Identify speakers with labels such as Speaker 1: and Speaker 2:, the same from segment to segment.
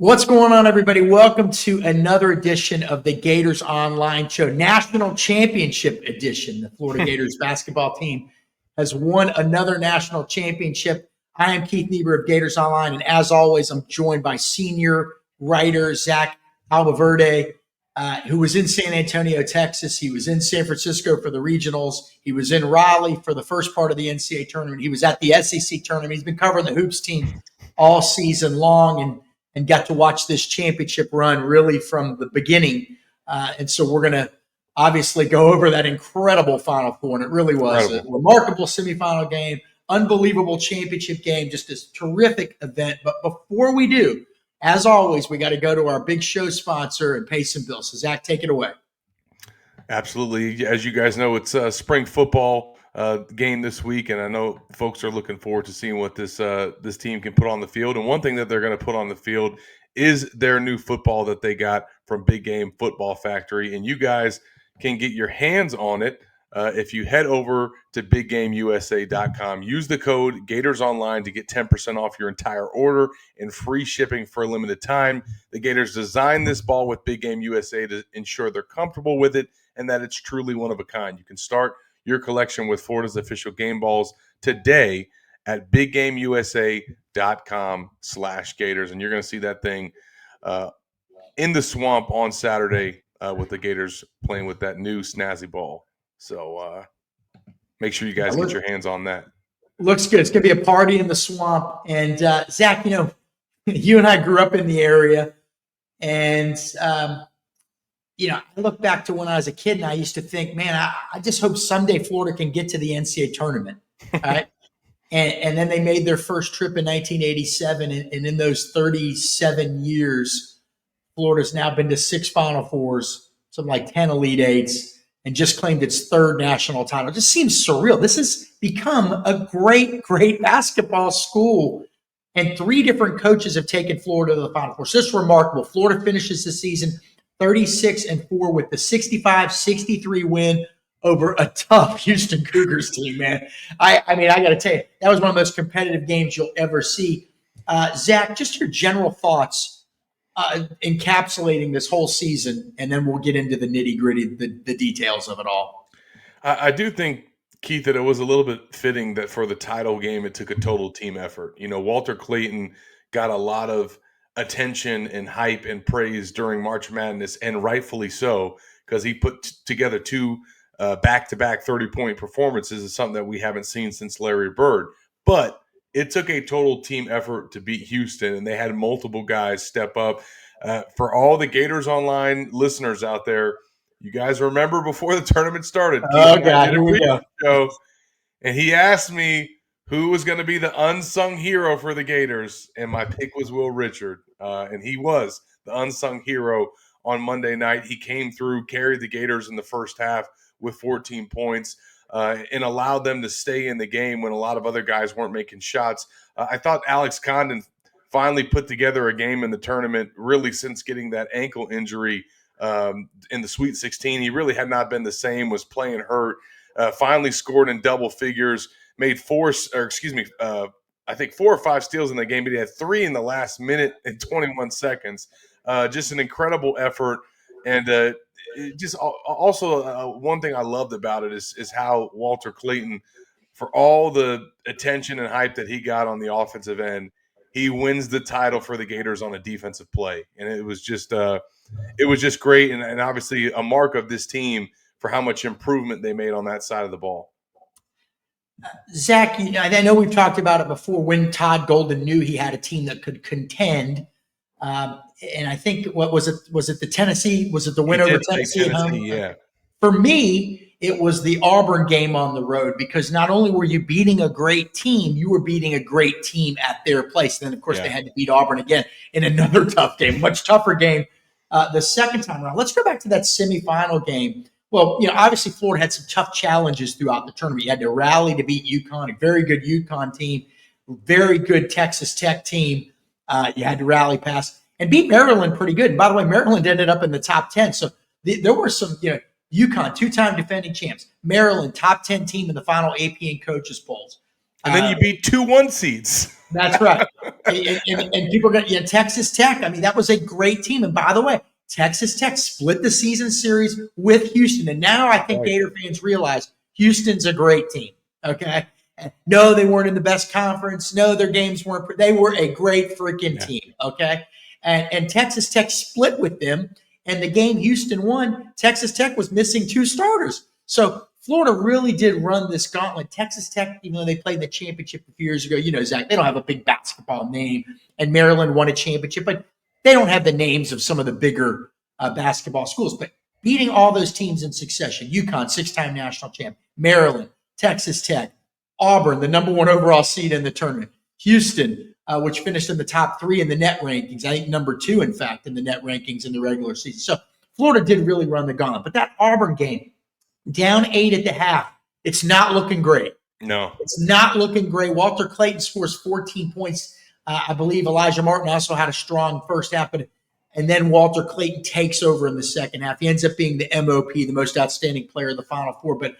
Speaker 1: What's going on, everybody? Welcome to another edition of the Gators Online Show, National Championship Edition. The Florida Gators basketball team has won another national championship. I am Keith Niebuhr of Gators Online, and as always, I'm joined by senior writer Zach Albaverde, who was in San Antonio, Texas. He was in San Francisco for the regionals. He was in Raleigh for the first part of the NCAA tournament. He was at the SEC tournament. He's been covering the hoops team all season long and got to watch this championship run really from the beginning. And so we're going to obviously go over that incredible Final Four. And it really was a remarkable semifinal game, unbelievable championship game, just this terrific event. But before we do, as always, we got to go to our big show sponsor and pay some bills. So, Zach, take it away.
Speaker 2: Absolutely. As you guys know, it's spring football game this week, and I know folks are looking forward to seeing what this team can put on the field. And one thing that they're going to put on the field is their new football that they got from Big Game Football Factory, and you guys can get your hands on it if you head over to BigGameUSA.com. Use the code GatorsOnline to get 10% off your entire order and free shipping for a limited time. The Gators designed this ball with Big Game USA to ensure they're comfortable with it and that it's truly one of a kind. You can start your collection with Florida's official game balls today at BigGameUSA.com/Gators. And you're going to see that thing in the swamp on Saturday with the Gators playing with that new snazzy ball. So make sure you guys get your hands on that.
Speaker 1: Looks good. It's going to be a party in the swamp. And Zach, you and I grew up in the area. And, I look back to when I was a kid and I used to think, man, I just hope someday Florida can get to the NCAA tournament. All right. And then they made their first trip in 1987. And in those 37 years, Florida's now been to 6 Final Fours, something like 10 Elite Eights, and just claimed its third national title. It just seems surreal. This has become a great, great basketball school. And 3 different coaches have taken Florida to the Final Four. So it's remarkable. Florida finishes the season 36-4 with the 65-63 win over a tough Houston Cougars team, man. I got to tell you, that was one of the most competitive games you'll ever see. Zach, just your general thoughts encapsulating this whole season, and then we'll get into the nitty-gritty, the details of it all.
Speaker 2: I do think, Keith, that it was a little bit fitting that for the title game, it took a total team effort. Walter Clayton got a lot of attention and hype and praise during March Madness, and rightfully so, because he put together 2 back-to-back 30-point performances is something that we haven't seen since Larry Bird. But it took a total team effort to beat Houston, and they had multiple guys step up. For all the Gators Online listeners out there, you guys remember before the tournament started,
Speaker 1: oh, God, here we go.
Speaker 2: Show, and he asked me who was going to be the unsung hero for the Gators, and my pick was Will Richard, and he was the unsung hero on Monday night. He came through, carried the Gators in the first half with 14 points, and allowed them to stay in the game when a lot of other guys weren't making shots. I thought Alex Condon finally put together a game in the tournament, really since getting that ankle injury in the Sweet 16. He really had not been the same, was playing hurt, finally scored in double figures, made 4 or 5 steals in the game, but he had 3 in the last minute and 21 seconds. Just an incredible effort. And just also one thing I loved about it is how Walter Clayton, for all the attention and hype that he got on the offensive end, he wins the title for the Gators on a defensive play. And it was just great, and obviously a mark of this team for how much improvement they made on that side of the ball.
Speaker 1: Zach, I know we've talked about it before when Todd Golden knew he had a team that could contend. And I think, what was it? Was it the Tennessee? Was it the win over Tennessee at home?
Speaker 2: Yeah.
Speaker 1: For me, it was the Auburn game on the road, because not only were you beating a great team, you were beating a great team at their place. And then, of course, they had to beat Auburn again in another tough game, much tougher game the second time around. Let's go back to that semifinal game. Well, obviously Florida had some tough challenges throughout the tournament. You had to rally to beat UConn, a very good UConn team, very good Texas Tech team. You had to rally past and beat Maryland pretty good. And by the way, Maryland ended up in the top 10. So there were some, UConn, 2-time defending champs. Maryland, top 10 team in the final AP and coaches polls.
Speaker 2: And then you beat 2 1 seeds.
Speaker 1: That's right. And people are going, Texas Tech. I mean, that was a great team. And by the way, Texas Tech split the season series with Houston. And now I think
Speaker 2: Right.
Speaker 1: Gator fans realize Houston's a great team. Okay. No, they weren't in the best conference. No, their games weren't. They were a great freaking team. Okay. And Texas Tech split with them. And the game Houston won, Texas Tech was missing 2 starters. So Florida really did run this gauntlet. Texas Tech, even though they played the championship a few years ago, Zach, they don't have a big basketball name. And Maryland won a championship, but they don't have the names of some of the bigger basketball schools. But beating all those teams in succession, UConn, 6-time national champ, Maryland, Texas Tech, Auburn, the number 1 overall seed in the tournament, Houston, which finished in the top 3 in the net rankings. I think number 2, in fact, in the net rankings in the regular season. So Florida did really run the gauntlet. But that Auburn game, down 8 at the half, it's not looking great.
Speaker 2: No.
Speaker 1: It's not looking great. Walter Clayton scores 14 points. I believe Elijah Martin also had a strong first half, and then Walter Clayton takes over in the second half. He ends up being the MOP, the most outstanding player of the Final Four. But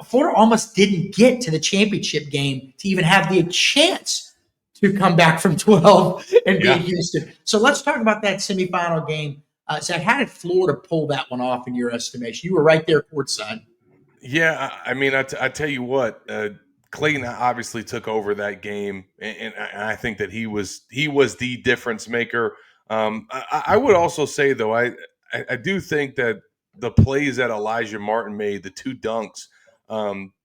Speaker 1: Florida almost didn't get to the championship game to even have the chance to come back from 12 and beat Houston. So let's talk about that semifinal game. Zach, how did Florida pull that one off in your estimation? You were right there courtside.
Speaker 2: Yeah, I mean, I tell you what, Clayton obviously took over that game, and I think that he was the difference maker. I would also say, though, I do think that the plays that Elijah Martin made, the 2 dunks,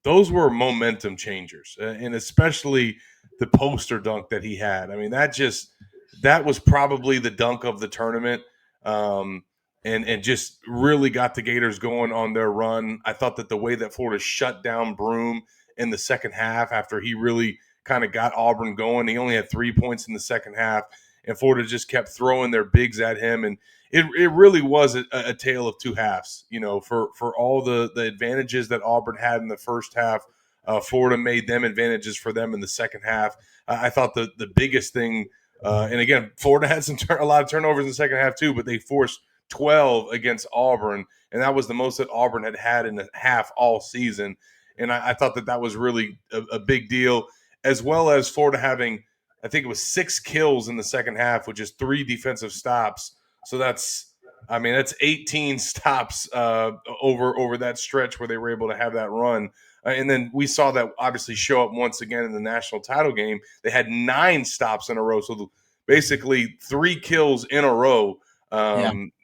Speaker 2: those were momentum changers, and especially the poster dunk that he had. I mean, that was probably the dunk of the tournament. And just really got the Gators going on their run. I thought that the way that Florida shut down Broome in the second half after he really kind of got Auburn going, he only had 3 points in the second half, and Florida just kept throwing their bigs at him. And it really was a tale of 2 halves, for all the advantages that Auburn had in the first half. Florida made them advantages for them in the second half. I thought the biggest thing, and again, Florida had a lot of turnovers in the second half too, but they forced 12 against Auburn, and that was the most that Auburn had in a half all season. And I thought that was really a big deal, as well as Florida having, I think it was 6 kills in the second half, which is 3 defensive stops. So that's 18 stops over that stretch where they were able to have that run. And then we saw that obviously show up once again in the national title game. They had 9 stops in a row, so basically 3 kills in a row.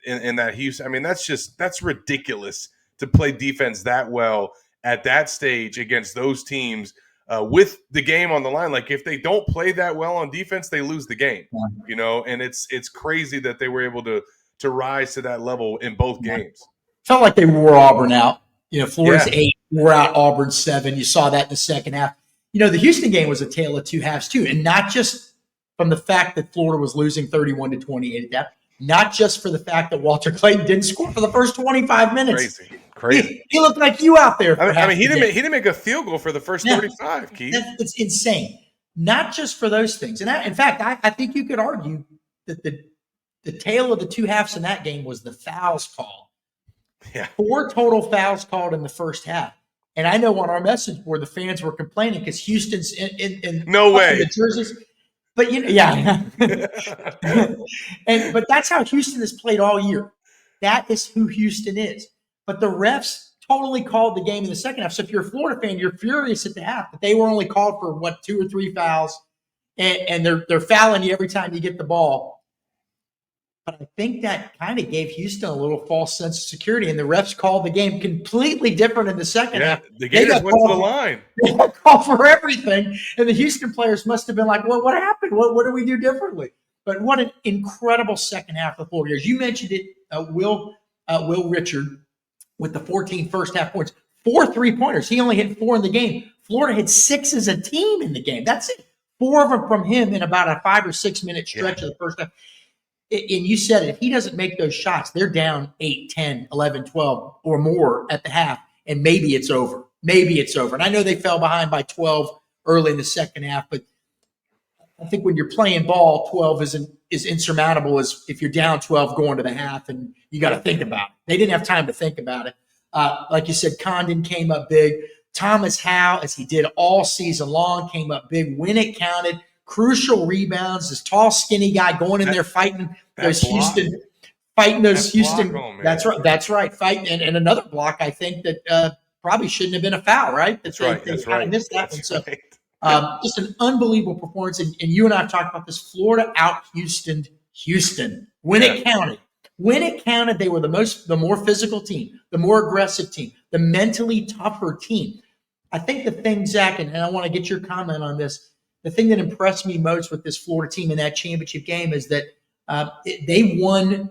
Speaker 2: In that Houston, I mean, that's ridiculous to play defense that well at that stage against those teams with the game on the line. Like, if they don't play that well on defense, they lose the game, and it's crazy that they were able to rise to that level in both games.
Speaker 1: Felt like they wore Auburn out. Florida's 8 wore out Auburn 7. You saw that in the second half. The Houston game was a tale of 2 halves too, and not just from the fact that Florida was losing 31-28 at that. Not just for the fact that Walter Clayton didn't score for the first 25 minutes.
Speaker 2: Crazy.
Speaker 1: He looked like you out there.
Speaker 2: He didn't make a field goal for the first 35, Keith.
Speaker 1: It's insane. Not just for those things. And in fact, I think you could argue that the tale of the 2 halves in that game was the fouls called.
Speaker 2: Yeah.
Speaker 1: 4 total fouls called in the first half. And I know on our message board, the fans were complaining because Houston's in
Speaker 2: no way.
Speaker 1: The jerseys. But but that's how Houston has played all year. That is who Houston is. But the refs totally called the game in the second half. So if you're a Florida fan, you're furious at the half that they were only called for 2 or 3 fouls, and they're fouling you every time you get the ball. But I think that kind of gave Houston a little false sense of security, and the refs called the game completely different in the second half.
Speaker 2: The Gators went to the line.
Speaker 1: They got called for everything, and the Houston players must have been like, "Well, what happened? What do we do differently?" But what an incredible second half of 4 years. You mentioned it, Will Richard, with the 14 first half points, 4 3-pointers. He only hit 4 in the game. Florida hit 6 as a team in the game. That's it. 4 of them from him in about a 5 or 6 minute stretch of the first half. And you said it, if he doesn't make those shots, they're down 8, 10, 11, 12 or more at the half, and maybe it's over. And I know they fell behind by 12 early in the second half, but I think when you're playing ball, 12 is insurmountable as if you're down 12 going to the half, and you got to think about it. They didn't have time to think about it. Like you said, Condon came up big. Thomas Howe, as he did all season long, came up big when it counted. Crucial rebounds. This tall, skinny guy going in there fighting those Houston. That's right. That's right. Fighting and another block. I think that probably shouldn't have been a foul. Right.
Speaker 2: That's right. That's right.
Speaker 1: Missed that one. So just an unbelievable performance. And you and I have talked about this. Florida out Houston when it counted. When it counted, they were the more physical team, the more aggressive team, the mentally tougher team. I think the thing, Zach, and I want to get your comment on this. The thing that impressed me most with this Florida team in that championship game is that they won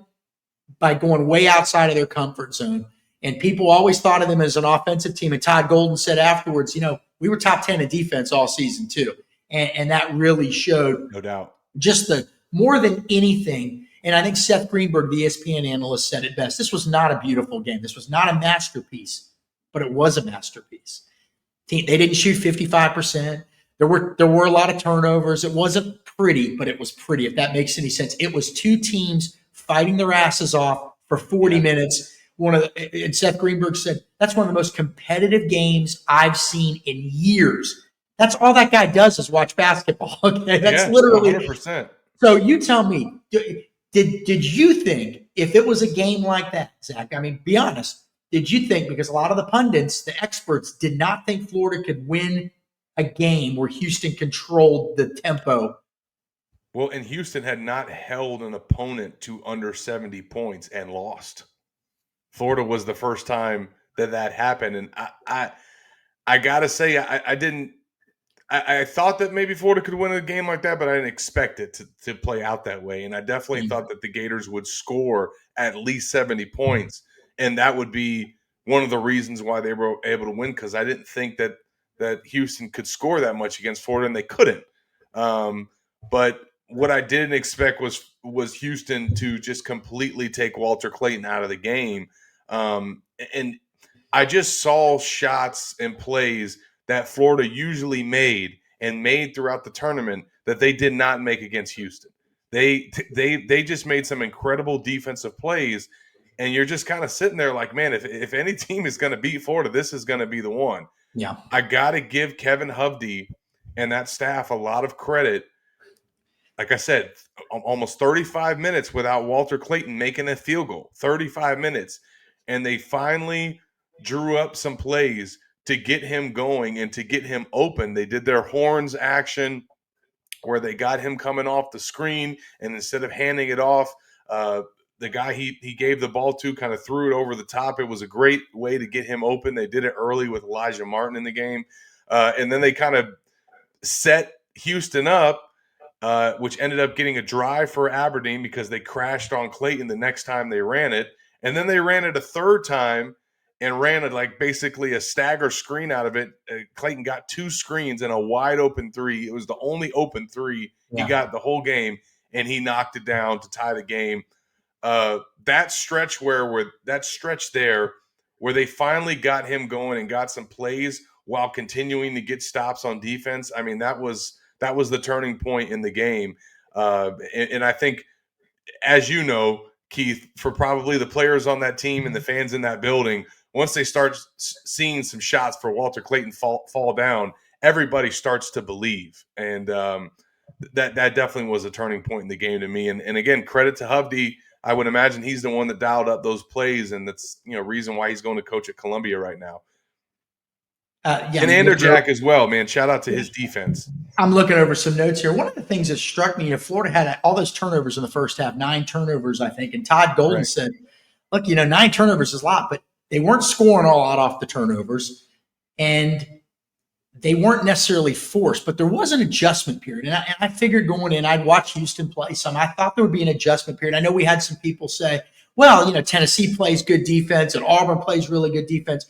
Speaker 1: by going way outside of their comfort zone. And people always thought of them as an offensive team. And Todd Golden said afterwards, we were top 10 in defense all season too. And that really showed.
Speaker 2: No doubt.
Speaker 1: Just more than anything. And I think Seth Greenberg, the ESPN analyst, said it best. This was not a beautiful game. This was not a masterpiece, but it was a masterpiece. They didn't shoot 55%. There were a lot of turnovers. It wasn't pretty, but it was pretty, if that makes any sense. It was two teams fighting their asses off for 40 minutes. And Seth Greenberg said, that's one of the most competitive games I've seen in years. That's all that guy does is watch basketball. Okay, that's literally
Speaker 2: 100%.
Speaker 1: So you tell me, did you think if it was a game like that, Zach? I mean, be honest. Did you think, because a lot of the pundits, the experts, did not think Florida could win a game where Houston controlled the tempo?
Speaker 2: Well, and Houston had not held an opponent to under 70 points and lost. Florida was the first time that happened. And I got to say, I thought that maybe Florida could win a game like that, but I didn't expect it to play out that way. And I definitely thought that the Gators would score at least 70 points. And that would be one of the reasons why they were able to win, because I didn't think that Houston could score that much against Florida, and they couldn't. But what I didn't expect was Houston to just completely take Walter Clayton out of the game. And I just saw shots and plays that Florida usually made throughout the tournament that they did not make against Houston. They just made some incredible defensive plays, and you're just kind of sitting there like, man, if any team is going to beat Florida, this is going to be the one.
Speaker 1: Yeah.
Speaker 2: I got to give Kevin Hovde and that staff a lot of credit. Like I said, almost 35 minutes without Walter Clayton making a field goal, 35 minutes. And they finally drew up some plays to get him going and to get him open. They did their horns action where they got him coming off the screen, and instead of handing it off, the guy he gave the ball to kind of threw it over the top. It was a great way to get him open. They did it early with Elijah Martin in the game. And then they kind of set Houston up, which ended up getting a drive for Aberdeen because they crashed on Clayton the next time they ran it. And then they ran it a third time and ran it like basically a stagger screen out of it. Clayton got two screens and a wide open three. It was the only open three he got the whole game, and he knocked it down to tie the game. That stretch where they finally got him going and got some plays while continuing to get stops on defense. I mean, that was the turning point in the game. And I think, as you know, Keith, for probably the players on that team and the fans in that building, once they start seeing some shots for Walter Clayton fall down, everybody starts to believe. And that definitely was a turning point in the game to me. And again, credit to Hovde. I would imagine he's the one that dialed up those plays, and that's reason why he's going to coach at Columbia right now. And Anderjack as well, man. Shout out to his defense.
Speaker 1: I'm looking over some notes here. One of the things that struck me, Florida had all those turnovers in the first half, 9 turnovers, I think. And Todd Golden said, look, 9 turnovers is a lot, but they weren't scoring a lot off the turnovers, and they weren't necessarily forced, but there was an adjustment period. And I figured going in, I'd watch Houston play some. I thought there would be an adjustment period. I know we had some people say, well, Tennessee plays good defense and Auburn plays really good defense.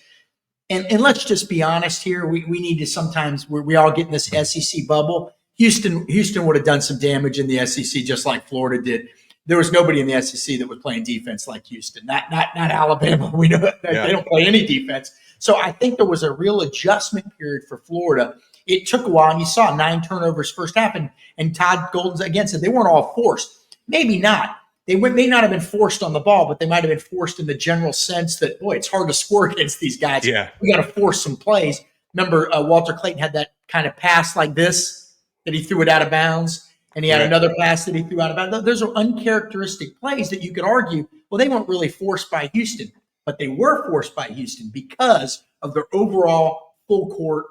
Speaker 1: And let's just be honest here. We need to sometimes we all get in this SEC bubble. Houston would have done some damage in the SEC just like Florida did. There was nobody in the SEC that was playing defense like Houston. Not Alabama. We know that they don't play any defense. So I think there was a real adjustment period for Florida. It took a while, and you saw 9 turnovers first half, and Todd Golden again said they weren't all forced. Maybe not. They may not have been forced on the ball, but they might have been forced in the general sense that, boy, it's hard to score against these guys.
Speaker 2: Yeah.
Speaker 1: We got to force some plays. remember Walter Clayton had that kind of pass like this that he threw it out of bounds, and he had another pass that he threw out of bounds. Those are uncharacteristic plays that you could argue, well, they weren't really forced by Houston, but they were forced by Houston because of their overall full court,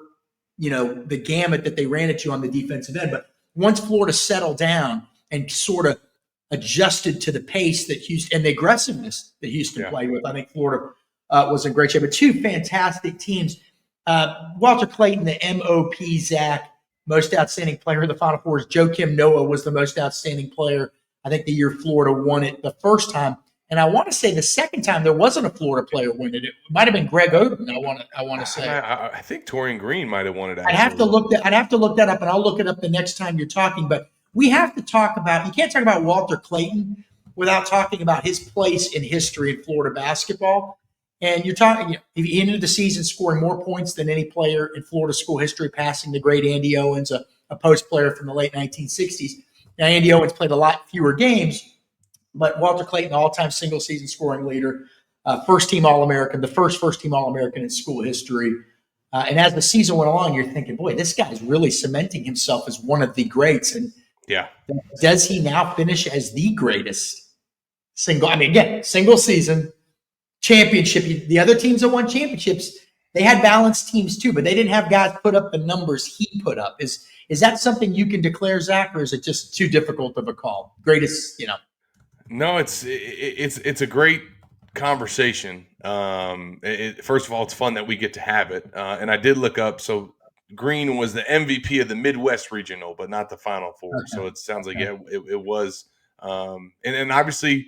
Speaker 1: the gamut that they ran at you on the defensive end. But once Florida settled down and sort of adjusted to the pace that Houston and the aggressiveness that Houston played with, I think Florida was in great shape. But two fantastic teams. Walter Clayton, the MOP, Zach, most outstanding player in the Final Four. Joakim Noah was the most outstanding player, I think, the year Florida won it the first time. And I want to say the second time there wasn't a Florida player win it. It might have been Greg Oden. I want to say.
Speaker 2: I think Torian Green might have won it.
Speaker 1: I'd have to look that up, and I'll look it up the next time you're talking. But we have to talk about. You can't talk about Walter Clayton without talking about his place in history in Florida basketball. And you're talking. He ended the season scoring more points than any player in Florida school history, passing the great Andy Owens, a post player from the late 1960s. Now Andy Owens played a lot fewer games. But Walter Clayton, all-time single-season scoring leader, first-team All-American, the first-team All-American in school history. And as the season went along, you're thinking, boy, this guy's really cementing himself as one of the greats. And does he now finish as the greatest single season championship? The other teams that won championships, they had balanced teams too, but they didn't have guys put up the numbers he put up. Is that something you can declare, Zach, or is it just too difficult of a call? Greatest,
Speaker 2: No, it's a great conversation. First of all, it's fun that we get to have it. And I did look up. So Green was the MVP of the Midwest Regional, but not the Final Four. Okay. So it sounds like it was. And obviously,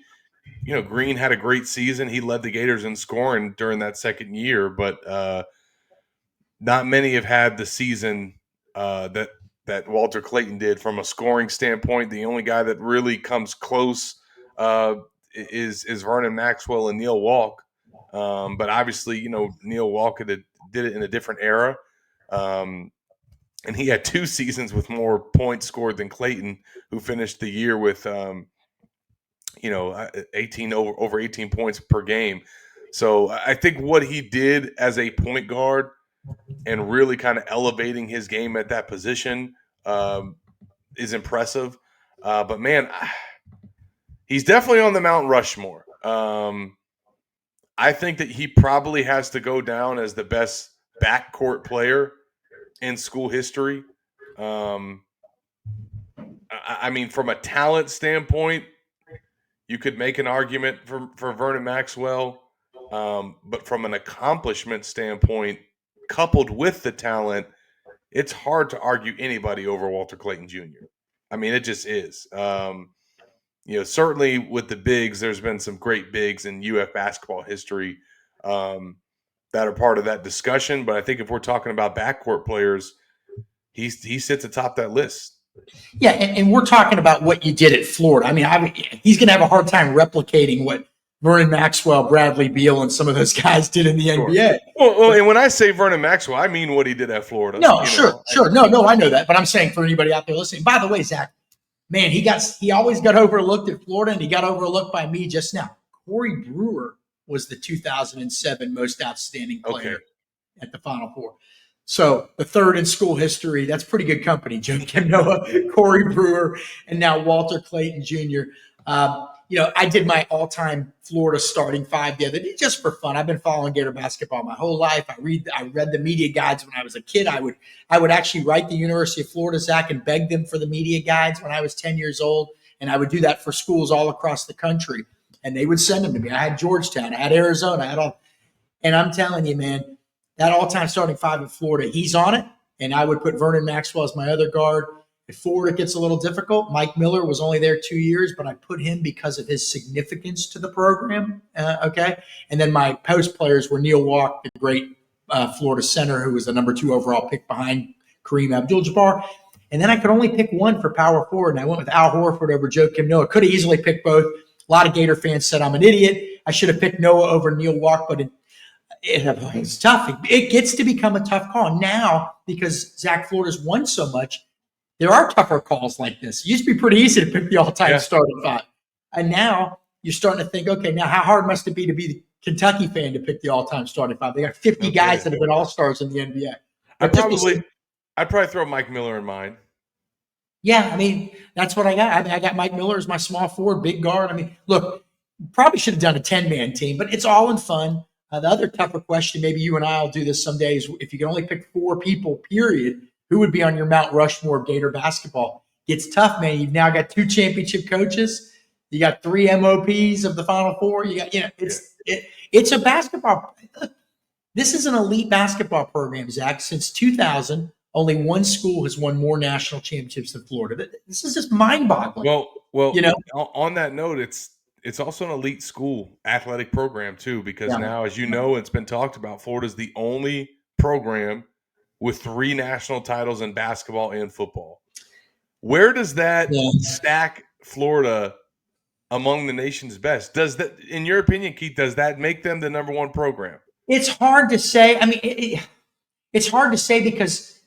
Speaker 2: Green had a great season. He led the Gators in scoring during that second year, but not many have had the season that Walter Clayton did from a scoring standpoint. The only guy that really comes close is Vernon Maxwell and Neil Walk. But obviously, Neil Walk did it in a different era. And he had 2 seasons with more points scored than Clayton, who finished the year with, 18 over 18 points per game. So I think what he did as a point guard and really kind of elevating his game at that position is impressive. But man, he's definitely on the Mount Rushmore. I think that he probably has to go down as the best backcourt player in school history. From a talent standpoint, you could make an argument for Vernon Maxwell. But from an accomplishment standpoint, coupled with the talent, it's hard to argue anybody over Walter Clayton Jr. It just is. Certainly with the bigs, there's been some great bigs in UF basketball history that are part of that discussion. But I think if we're talking about backcourt players, he sits atop that list.
Speaker 1: Yeah, and we're talking about what you did at Florida. He's going to have a hard time replicating what Vernon Maxwell, Bradley Beal, and some of those guys did in the NBA.
Speaker 2: Well, and when I say Vernon Maxwell, I mean what he did at Florida.
Speaker 1: No, sure. No, I know that. But I'm saying for anybody out there listening, by the way, Zach, man, he always got overlooked at Florida, and he got overlooked by me just now. Corey Brewer was the 2007 most outstanding player at the Final Four. So the third in school history, that's pretty good company. Joakim Noah, Corey Brewer, and now Walter Clayton Jr. I did my all-time Florida starting 5 the other day just for fun. I've been following Gator basketball my whole life. I read the media guides when I was a kid. I would actually write the University of Florida, Zach, and beg them for the media guides when I was 10 years old. And I would do that for schools all across the country. And they would send them to me. I had Georgetown. I had Arizona. I had all. And I'm telling you, man, that all-time starting 5 in Florida, he's on it. And I would put Vernon Maxwell as my other guard. If Florida gets a little difficult, Mike Miller was only there 2 years, but I put him because of his significance to the program. And then my post players were Neil Walk, the great Florida center, who was the number 2 overall pick behind Kareem Abdul-Jabbar. And then I could only pick one for power forward, and I went with Al Horford over Joakim Noah. Could have easily picked both. A lot of Gator fans said I'm an idiot. I should have picked Noah over Neil Walk, but it's tough. It gets to become a tough call now because Zach Florida's won so much. There are tougher calls like this. It used to be pretty easy to pick the all-time starting 5. And now you're starting to think, okay, now how hard must it be to be the Kentucky fan to pick the all-time starting 5? They got 50 guys that have been all-stars in the NBA. But
Speaker 2: I'd probably throw Mike Miller in mine.
Speaker 1: yeah, I mean, that's what I got. I mean, I got Mike Miller as my small forward, big guard. I mean, look, probably should have done a 10-man team, but it's all in fun. The other tougher question, maybe you and I will do this someday, is if you can only pick 4 people, period, who would be on your Mount Rushmore of Gator basketball? It's tough, man. You've now got 2 championship coaches. You got 3 MOPs of the Final Four. You got, it's a basketball. This is an elite basketball program, Zach. Since 2000, only one school has won more national championships than Florida. This is just mind-boggling.
Speaker 2: Well, on that note, it's also an elite school athletic program too, because now, as you know, it's been talked about, Florida's the only program with 3 national titles in basketball and football. Where does that stack Florida among the nation's best? Does that, in your opinion, Keith, does that make them the number 1 program?
Speaker 1: It's hard to say. I mean, it's hard to say because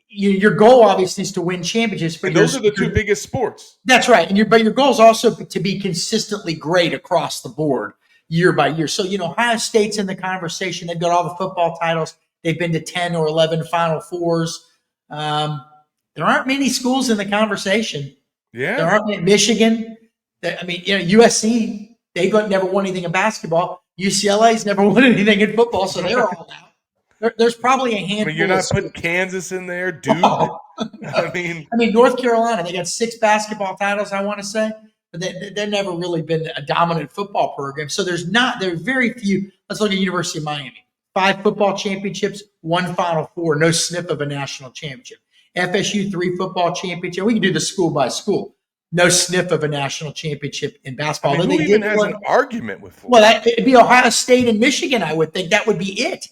Speaker 1: your goal obviously is to win championships. But
Speaker 2: and those are the 2 biggest sports.
Speaker 1: That's right. But your goal is also to be consistently great across the board year by year. So, Ohio State's in the conversation. They've got all the football titles. They've been to 10 or 11 Final Fours. There aren't many schools in the conversation.
Speaker 2: Yeah.
Speaker 1: There aren't many. Michigan. I mean, USC, they've never won anything in basketball. UCLA's never won anything in football, so they're all out. There's probably a handful.
Speaker 2: I mean, you're not putting Kansas in there, dude.
Speaker 1: Oh.
Speaker 2: I mean,
Speaker 1: North Carolina, they got 6 basketball titles, I want to say, but they've never really been a dominant football program. So there's very few. Let's look at University of Miami. 5 football championships, 1 Final Four, no sniff of a national championship. FSU, 3 football championships. We can do this school by school. No sniff of a national championship in basketball.
Speaker 2: I mean, who even has an argument with Florida?
Speaker 1: Well, it'd be Ohio State and Michigan, I would think. That would be it.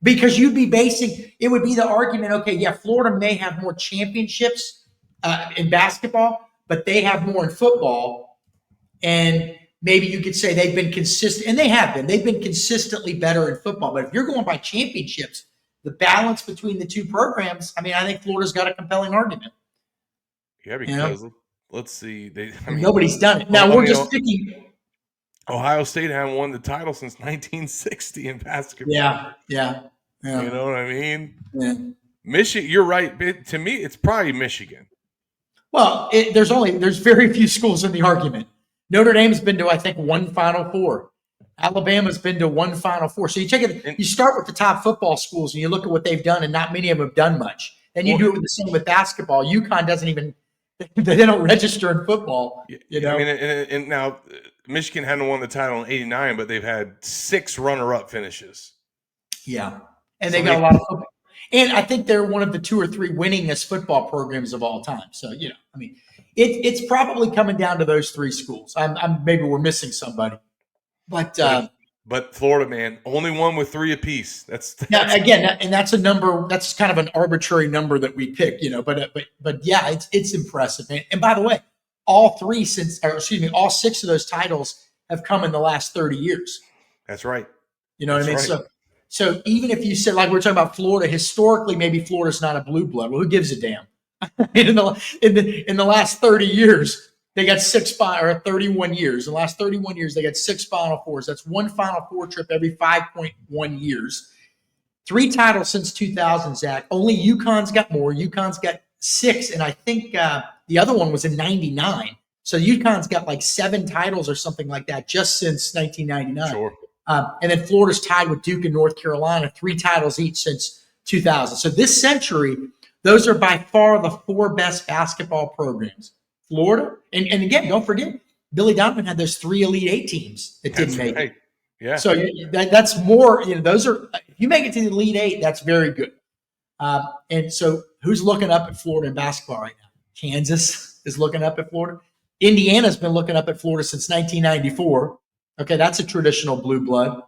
Speaker 1: Because you'd be it would be the argument, okay, yeah, Florida may have more championships in basketball, but they have more in football. And maybe you could say they've been consistent, and they have been. They've been consistently better in football. But if you're going by championships, the balance between the 2 programs, I mean, I think Florida's got a compelling argument.
Speaker 2: Yeah, because let's see.
Speaker 1: Nobody's done it. Now, we're just picking.
Speaker 2: Ohio State haven't won the title since 1960 in basketball.
Speaker 1: Yeah.
Speaker 2: You know what I mean?
Speaker 1: Yeah.
Speaker 2: Michigan, you're right. To me, it's probably Michigan.
Speaker 1: Well, there's very few schools in the argument. Notre Dame's been to, I think, 1 Final Four. Alabama's been to 1 Final Four. So you start with the top football schools and you look at what they've done, and not many of them have done much. Then you do it with the same with basketball. UConn doesn't even – they don't register in football. I mean,
Speaker 2: and now Michigan hadn't won the title in '89, but they've had 6 runner-up finishes.
Speaker 1: Yeah, and they got a lot of football. And I think they're one of the 2 or 3 winningest football programs of all time. So, I mean, it's probably coming down to those 3 schools. Maybe we're missing somebody. But
Speaker 2: Florida, man, only one with 3 apiece. That's
Speaker 1: and that's a number. That's kind of an arbitrary number that we pick, But yeah, it's impressive. And by the way, all 6 of those titles have come in the last 30 years.
Speaker 2: That's right.
Speaker 1: You know what I mean? Right. So even if you said, like we're talking about Florida, historically, maybe Florida's not a blue blood. Well, who gives a damn? in the last 30 years, they got 31 years. In the last 31 years, they got 6 Final Fours. That's 1 Final Four trip every 5.1 years. 3 titles since 2000, Zach. Only UConn's got more. UConn's got 6, and I think the other one was in '99. So UConn's got like 7 titles or something like that just since 1999.
Speaker 2: Sure.
Speaker 1: And then Florida's tied with Duke and North Carolina, 3 titles each since 2000. So this century, those are by far the 4 best basketball programs. Florida, and again, don't forget, Billy Donovan had those 3 Elite 8 teams that didn't make it.
Speaker 2: Yeah.
Speaker 1: So that's more. Those are, if you make it to the Elite 8, that's very good. And so, who's looking up at Florida in basketball right now? Kansas is looking up at Florida. Indiana's been looking up at Florida since 1994. Okay, that's a traditional blue blood.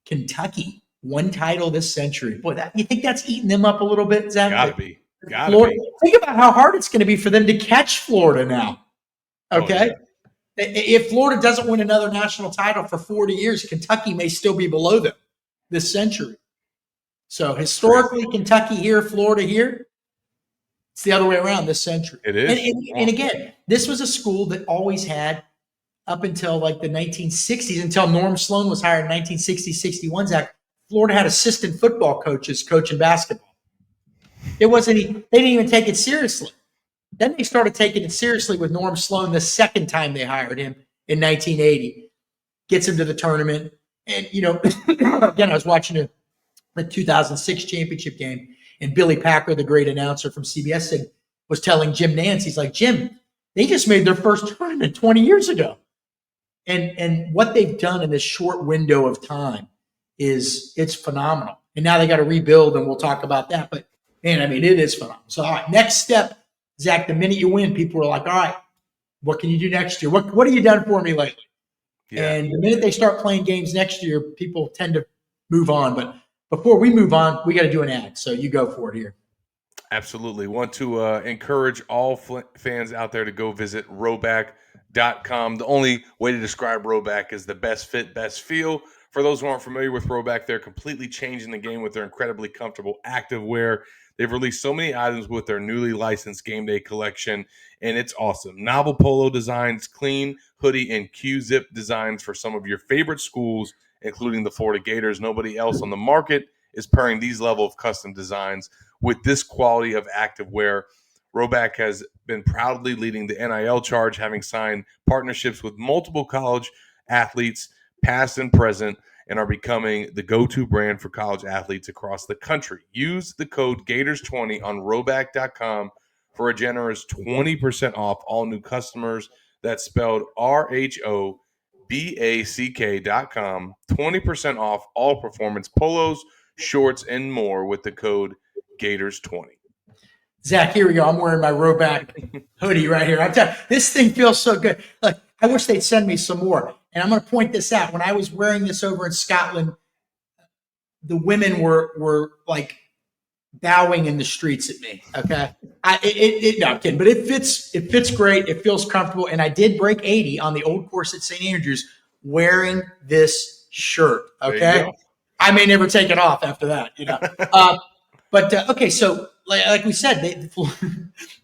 Speaker 1: Kentucky, 1 title this century. Boy, you think that's eating them up a little bit, Zach?
Speaker 2: Gotta be.
Speaker 1: Think about how hard it's going to be for them to catch Florida now. Okay? Oh, yeah. If Florida doesn't win another national title for 40 years, Kentucky may still be below them this century. So historically, Kentucky here, Florida here. It's the other way around this century.
Speaker 2: It is.
Speaker 1: And again, this was a school that always had, up until like the 1960s, until Norm Sloan was hired in 1960-61, Zach, Florida had assistant football coaches coaching basketball. It wasn't. They didn't even take it seriously. Then they started taking it seriously with Norm Sloan the second time they hired him in 1980. Gets him to the tournament, and again, I was watching the 2006 championship game, and Billy Packer, the great announcer from CBS, was telling Jim Nantz, he's like, Jim, they just made their first tournament 20 years ago. And what they've done in this short window of time it's phenomenal. And now they got to rebuild, and we'll talk about that. But man, I mean, it is phenomenal. So all right, next step, Zach, the minute you win, people are like, all right, what can you do next year? What have you done for me lately? Yeah. And the minute they start playing games next year, people tend to move on. But before we move on, we got to do an ad. So you go for it here.
Speaker 2: Absolutely. Want to encourage all fans out there to go visit Rhoback.com. The only way to describe Rhoback is the best fit, best feel. For those who aren't familiar with Rhoback, they're completely changing the game with their incredibly comfortable activewear. They've released so many items with their newly licensed game day collection, and it's awesome. Novel polo designs, clean hoodie, and Q-zip designs for some of your favorite schools, including the Florida Gators. Nobody else on the market is pairing these level of custom designs with this quality of activewear. Rhoback has been proudly leading the NIL charge, having signed partnerships with multiple college athletes, past and present, and are becoming the go-to brand for college athletes across the country. Use the code Gators20 on Rhoback.com for a generous 20% off all new customers. That's spelled RHOBACK.com. 20% off all performance polos, shorts, and more with the code Gators20.
Speaker 1: Zach, here we go. I'm wearing my Rhoback hoodie right here. I'm telling you, this thing feels so good. Like, I wish they'd send me some more. And I'm going to point this out. When I was wearing this over in Scotland, the women were like bowing in the streets at me. Okay, no, I'm kidding, but it fits great. It feels comfortable, and I did break 80 on the old course at St. Andrews wearing this shirt. Okay, I may never take it off after that. But okay, so like we said,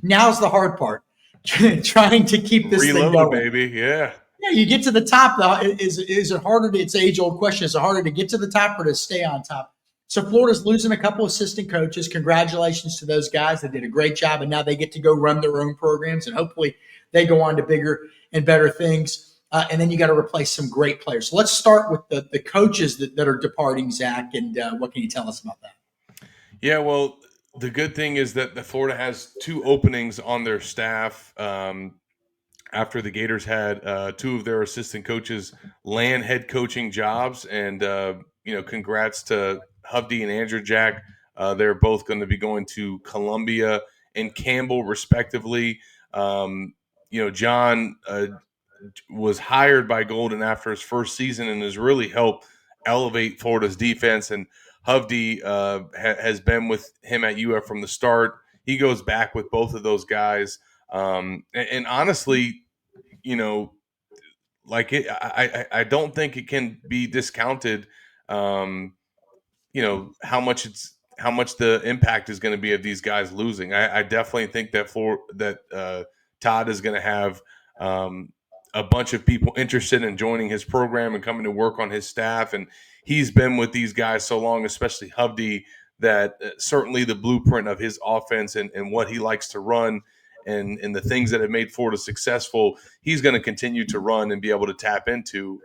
Speaker 1: now's the hard part. Trying to keep this
Speaker 2: Reload,
Speaker 1: thing going,
Speaker 2: baby. Yeah,
Speaker 1: you get to the top. Though, is it harder? It's an age old question. Is it harder to get to the top or to stay on top? So Florida's losing a couple assistant coaches. Congratulations to those guys. They did a great job, and now they get to go run their own programs, and hopefully they go on to bigger and better things. And then you got to replace some great players. So let's start with the coaches that are departing, Zach, and what can you tell us about that?
Speaker 2: Yeah, well, the good thing is that the Florida has two openings on their staff. After the Gators had two of their assistant coaches land head coaching jobs, and congrats to Hovde and Andrew Jack. They're both going to be going to Columbia and Campbell, respectively. John was hired by Golden after his first season and has really helped elevate Florida's defense. And Hovde has been with him at UF from the start. He goes back with both of those guys. And honestly, I don't think it can be discounted. How much the impact is going to be of these guys losing. I definitely think that Todd is going to have a bunch of people interested in joining his program and coming to work on his staff. And he's been with these guys so long, especially Hovde, that certainly the blueprint of his offense and what he likes to run and the things that have made Florida successful, he's going to continue to run and be able to tap into.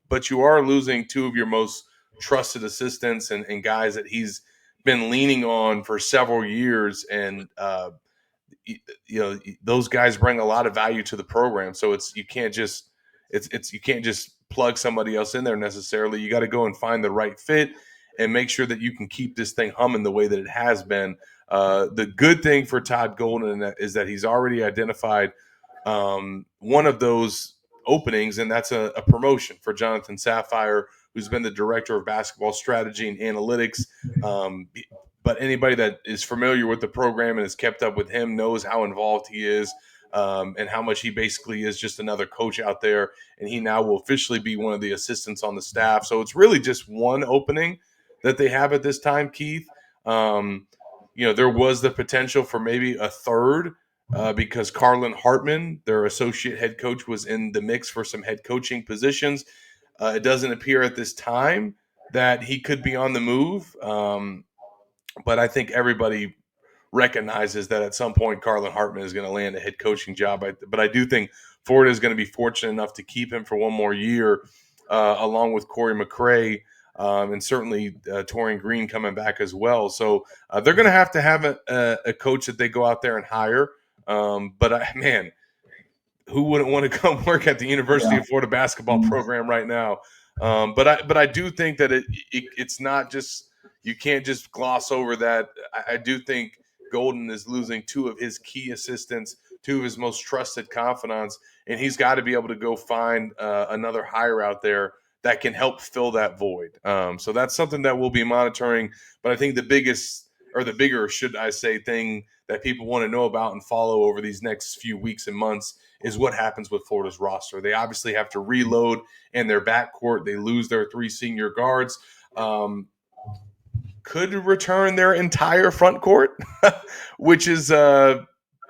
Speaker 2: But you are losing two of your most trusted assistants and guys that he's been leaning on for several years. And, those guys bring a lot of value to the program. So you can't just plug somebody else in there necessarily. You got to go and find the right fit and make sure that you can keep this thing humming the way that it has been. The good thing for Todd Golden is that he's already identified one of those openings, and that's a promotion for Jonathan Sapphire, who's been the director of basketball strategy and analytics. But anybody that is familiar with the program and has kept up with him knows how involved he is and how much he basically is just another coach out there. And he now will officially be one of the assistants on the staff. So it's really just one opening that they have at this time, Keith. There was the potential for maybe a third because Carlin Hartman, their associate head coach, was in the mix for some head coaching positions. It doesn't appear at this time that he could be on the move. But I think everybody recognizes that at some point Carlin Hartman is going to land a head coaching job. But I do think Florida is going to be fortunate enough to keep him for one more year, along with Corey McRae, and certainly Torian Green coming back as well. So they're going to have a coach that they go out there and hire. Man, who wouldn't want to come work at the University of Florida basketball program right now? But I do think that it's not just, you can't just gloss over that. I do think Golden is losing two of his key assistants, two of his most trusted confidants, and he's got to be able to go find another hire out there that can help fill that void. So that's something that we'll be monitoring. But I think the bigger, should I say, thing that people want to know about and follow over these next few weeks and months is what happens with Florida's roster. They obviously have to reload in their backcourt. They lose their 3 senior guards. Could return their entire front court, which is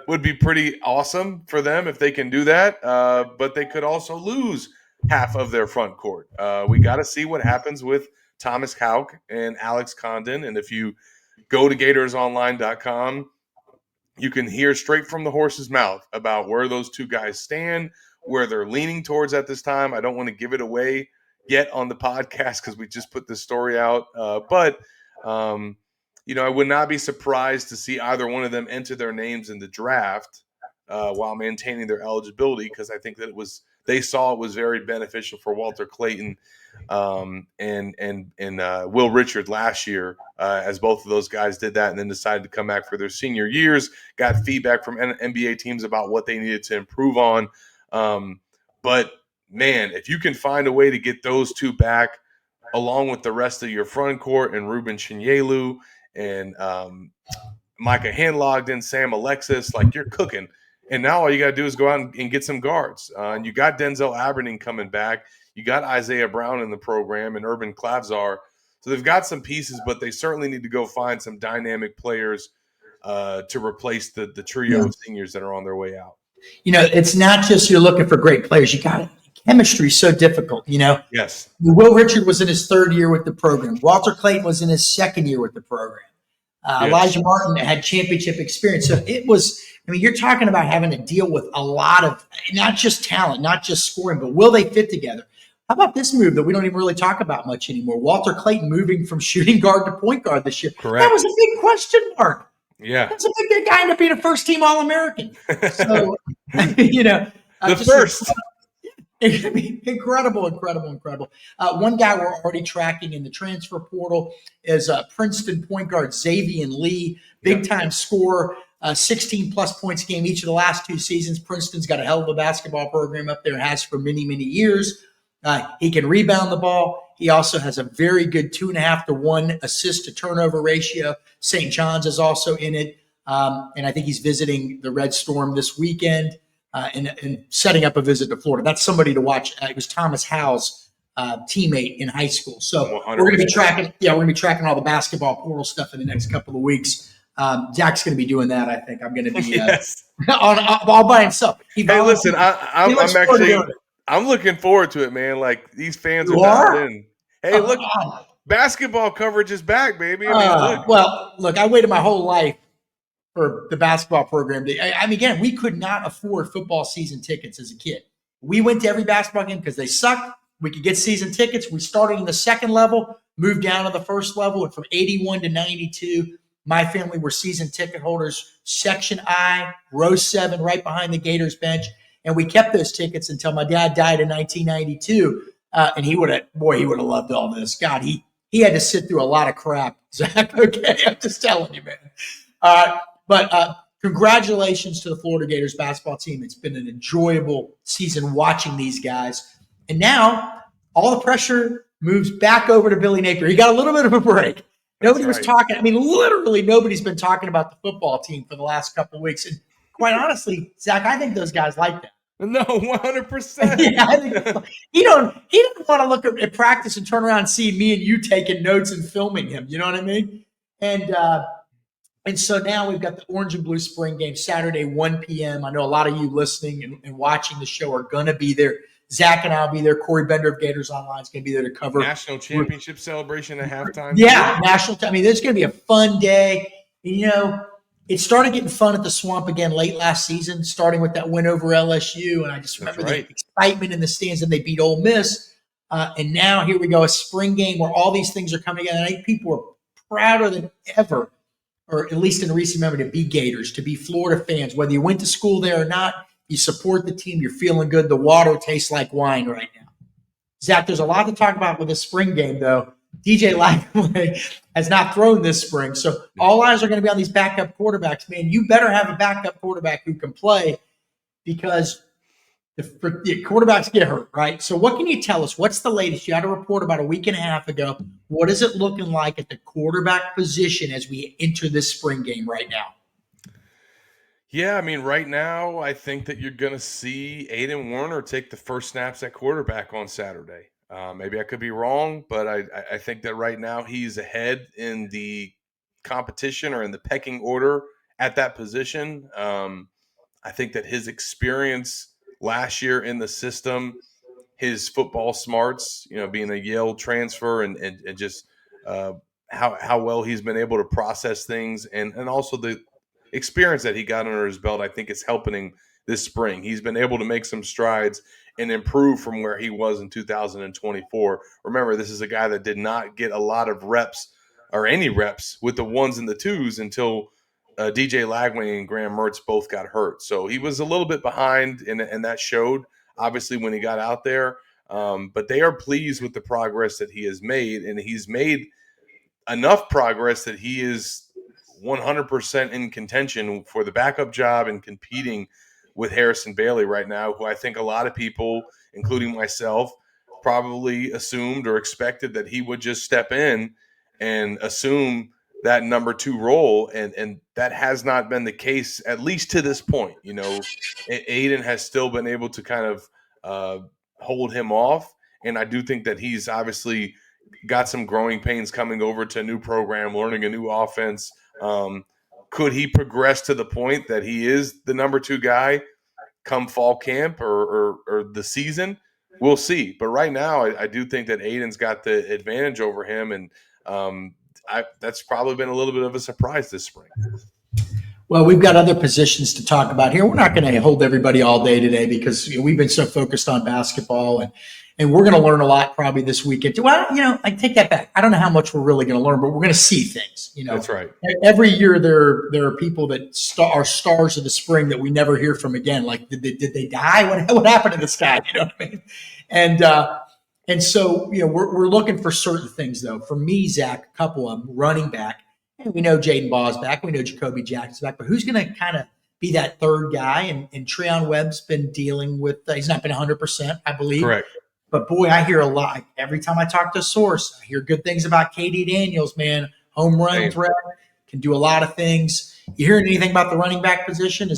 Speaker 2: would be pretty awesome for them if they can do that. But they could also lose half of their front court. We got to see what happens with Thomas Houck and Alex Condon. And if you go to GatorsOnline.com, you can hear straight from the horse's mouth about where those two guys stand, where they're leaning towards at this time. I don't want to give it away yet on the podcast because we just put this story out. But I would not be surprised to see either one of them enter their names in the draft while maintaining their eligibility, because I think that they saw it was very beneficial for Walter Clayton and Will Richard last year, as both of those guys did that and then decided to come back for their senior years, got feedback from NBA teams about what they needed to improve on. But man, if you can find a way to get those two back along with the rest of your front court and Ruben Chinyelu and Micah Handlogden, Sam Alexis, like, you're cooking. And now all you got to do is go out and get some guards. And you got Denzel Aberdeen coming back. You got Isaiah Brown in the program and Urban Klavzar. So they've got some pieces, but they certainly need to go find some dynamic players to replace the trio of seniors that are on their way out.
Speaker 1: It's not just you're looking for great players. You got it. Chemistry is so difficult,
Speaker 2: Yes.
Speaker 1: Will Richard was in his 3rd year with the program. Walter Clayton was in his 2nd year with the program. Yes. Elijah Martin had championship experience. So it was, you're talking about having to deal with a lot of, not just talent, not just scoring, but will they fit together? How about this move that we don't even really talk about much anymore? Walter Clayton moving from shooting guard to point guard this year.
Speaker 2: Correct.
Speaker 1: That was a big question mark.
Speaker 2: Yeah.
Speaker 1: That's a big guy to be a first-team All-American. So,
Speaker 2: the first.
Speaker 1: Incredible. One guy we're already tracking in the transfer portal is Princeton point guard Xavier Lee, big-time scorer, 16-plus points a game each of the last 2 seasons. Princeton's got a hell of a basketball program up there, has for many, many years. He can rebound the ball. He also has a very good 2.5 to 1 assist-to-turnover ratio. St. John's is also in it, and I think he's visiting the Red Storm this weekend. And setting up a visit to Florida. That's somebody to watch. It was Thomas Howe's teammate in high school. So 100%. We're going to be tracking. Yeah, we're going to be tracking all the basketball portal stuff in the next couple of weeks. Jack's going to be doing that. I think I'm going to be all by himself.
Speaker 2: Hey, listen, I'm looking forward to it, man. Like, these fans are dialed in. Hey, look, basketball coverage is back, baby.
Speaker 1: Look, I waited my whole life for the basketball program. Again, we could not afford football season tickets as a kid. We went to every basketball game because they sucked. We could get season tickets. We started in the 2nd level, moved down to the 1st level, and from 81 to 92, my family were season ticket holders. Section I, row 7, right behind the Gators bench. And we kept those tickets until my dad died in 1992. And he would have loved all this. God, he had to sit through a lot of crap, Zach. Okay, I'm just telling you, man. But congratulations to the Florida Gators basketball team. It's been an enjoyable season watching these guys. And now all the pressure moves back over to Billy Napier. He got a little bit of a break. Nobody was talking. Literally nobody's been talking about the football team for the last couple of weeks. And quite honestly, Zach, I think those guys like that.
Speaker 2: No, 100%.
Speaker 1: Yeah, I think he didn't want to look at practice and turn around and see me and you taking notes and filming him. You know what I mean? And so now we've got the Orange and Blue Spring game Saturday, 1 p.m. I know a lot of you listening and watching the show are going to be there. Zach and I'll be there. Corey Bender of Gators Online is going to be there to cover
Speaker 2: National championship celebration at halftime.
Speaker 1: Yeah, national. I mean, there's going to be a fun day. It started getting fun at the Swamp again late last season, starting with that win over LSU, and I just remember the excitement in the stands, and they beat Ole Miss. And now here we go, a spring game where all these things are coming together. And I think people are prouder than ever, or at least in recent memory, to be Gators, to be Florida fans. Whether you went to school there or not, you support the team, you're feeling good. The water tastes like wine right now. Zach, there's a lot to talk about with this spring game, though. DJ Lagway has not thrown this spring, so all eyes are going to be on these backup quarterbacks. Man, you better have a backup quarterback who can play, because the quarterbacks get hurt, right? So what can you tell us? What's the latest? You had a report about a week and a half ago. What is it looking like at the quarterback position as we enter this spring game right now?
Speaker 2: Yeah, I mean, right now, I think that you're going to see Aiden Warner take the first snaps at quarterback on Saturday. Maybe I could be wrong, but I think that right now he's ahead in the competition or in the pecking order at that position. I think that his experience last year in the system, his football smarts, being a Yale transfer and just how well he's been able to process things, and also the experience that he got under his belt, I think is helping him this spring. He's been able to make some strides and improve from where he was in 2024. Remember, this is a guy that did not get a lot of reps or any reps with the ones and the twos until DJ Lagway and Graham Mertz both got hurt. So he was a little bit behind, and that showed, obviously, when he got out there. But they are pleased with the progress that he has made, and he's made enough progress that he is 100% in contention for the backup job and competing with Harrison Bailey right now, who I think a lot of people, including myself, probably assumed or expected that he would just step in and assume that number 2 role. And that has not been the case, at least to this point. Aiden has still been able to kind of hold him off. And I do think that he's obviously got some growing pains coming over to a new program, learning a new offense. Could he progress to the point that he is the number 2 guy come fall camp or the season? We'll see. But right now, I do think that Aiden's got the advantage over him, and that's probably been a little bit of a surprise this spring.
Speaker 1: Well, we've got other positions to talk about here. We're not going to hold everybody all day today because we've been so focused on basketball, and we're going to learn a lot probably this weekend. Well, I take that back. I don't know how much we're really going to learn, but we're going to see things.
Speaker 2: That's right.
Speaker 1: Every year there are people that are stars of the spring that we never hear from again. Like, did they die? What happened to this guy? You know what I mean? And so we're looking for certain things though. For me, Zach, a couple of them. Running back. And we know Jaden Ball's back. We know Jacoby Jackson's back. But who's going to kind of be that third guy? And Treon Webb's been dealing with he's not been 100%, I believe.
Speaker 2: Correct.
Speaker 1: But boy, I hear a lot. Every time I talk to a source, I hear good things about KD Daniels, man. Home run threat, can do a lot of things. You hearing anything about the running back position?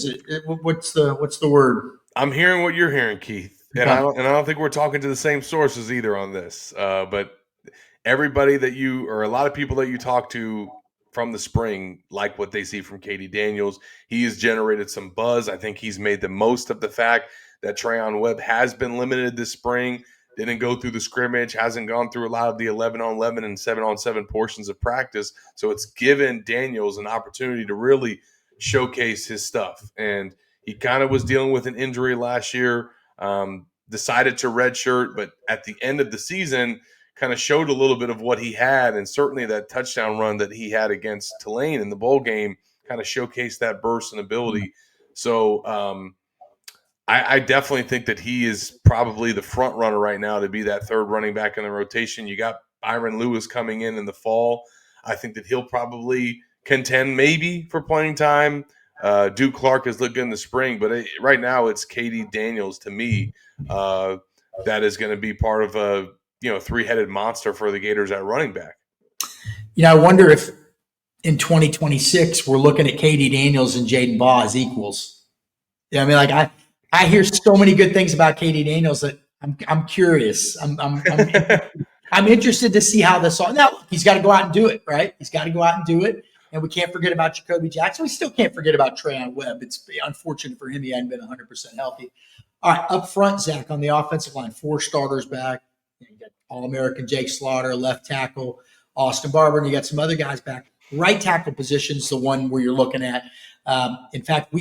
Speaker 1: What's the word?
Speaker 2: I'm hearing what you're hearing, Keith. And I don't think we're talking to the same sources either on this. But everybody or a lot of people that you talk to from the spring like what they see from KD Daniels. He has generated some buzz. I think he's made the most of the fact that Treon Webb has been limited this spring. Didn't go through the scrimmage, hasn't gone through a lot of the 11-on-11 and 7-on-7 portions of practice. So it's given Daniels an opportunity to really showcase his stuff. And he kind of was dealing with an injury last year, decided to redshirt, but at the end of the season kind of showed a little bit of what he had. And certainly that touchdown run that he had against Tulane in the bowl game kind of showcased that burst and ability. So, I definitely think that he is probably the front runner right now to be that third running back in the rotation. You got Byron Lewis coming in the fall. I think that he'll probably contend maybe for playing time. Duke Clark has looked good in the spring, but right now it's KD Daniels to me that is going to be part of a three-headed monster for the Gators at running back.
Speaker 1: I wonder if in 2026 we're looking at KD Daniels and Jaden Baugh as equals. I mean, like I hear so many good things about KD Daniels that I'm curious. I'm interested to see how this all. Now he's got to go out and do it, right? He's got to go out and do it, and we can't forget about Jacoby Jackson. We still can't forget about Treon Webb. It's unfortunate for him; he hadn't been 100% healthy. All right, up front, Zach, on the offensive line, 4 starters back. You got All-American Jake Slaughter, left tackle, Austin Barber, and you got some other guys back. Right tackle position is the one where you're looking at. In fact,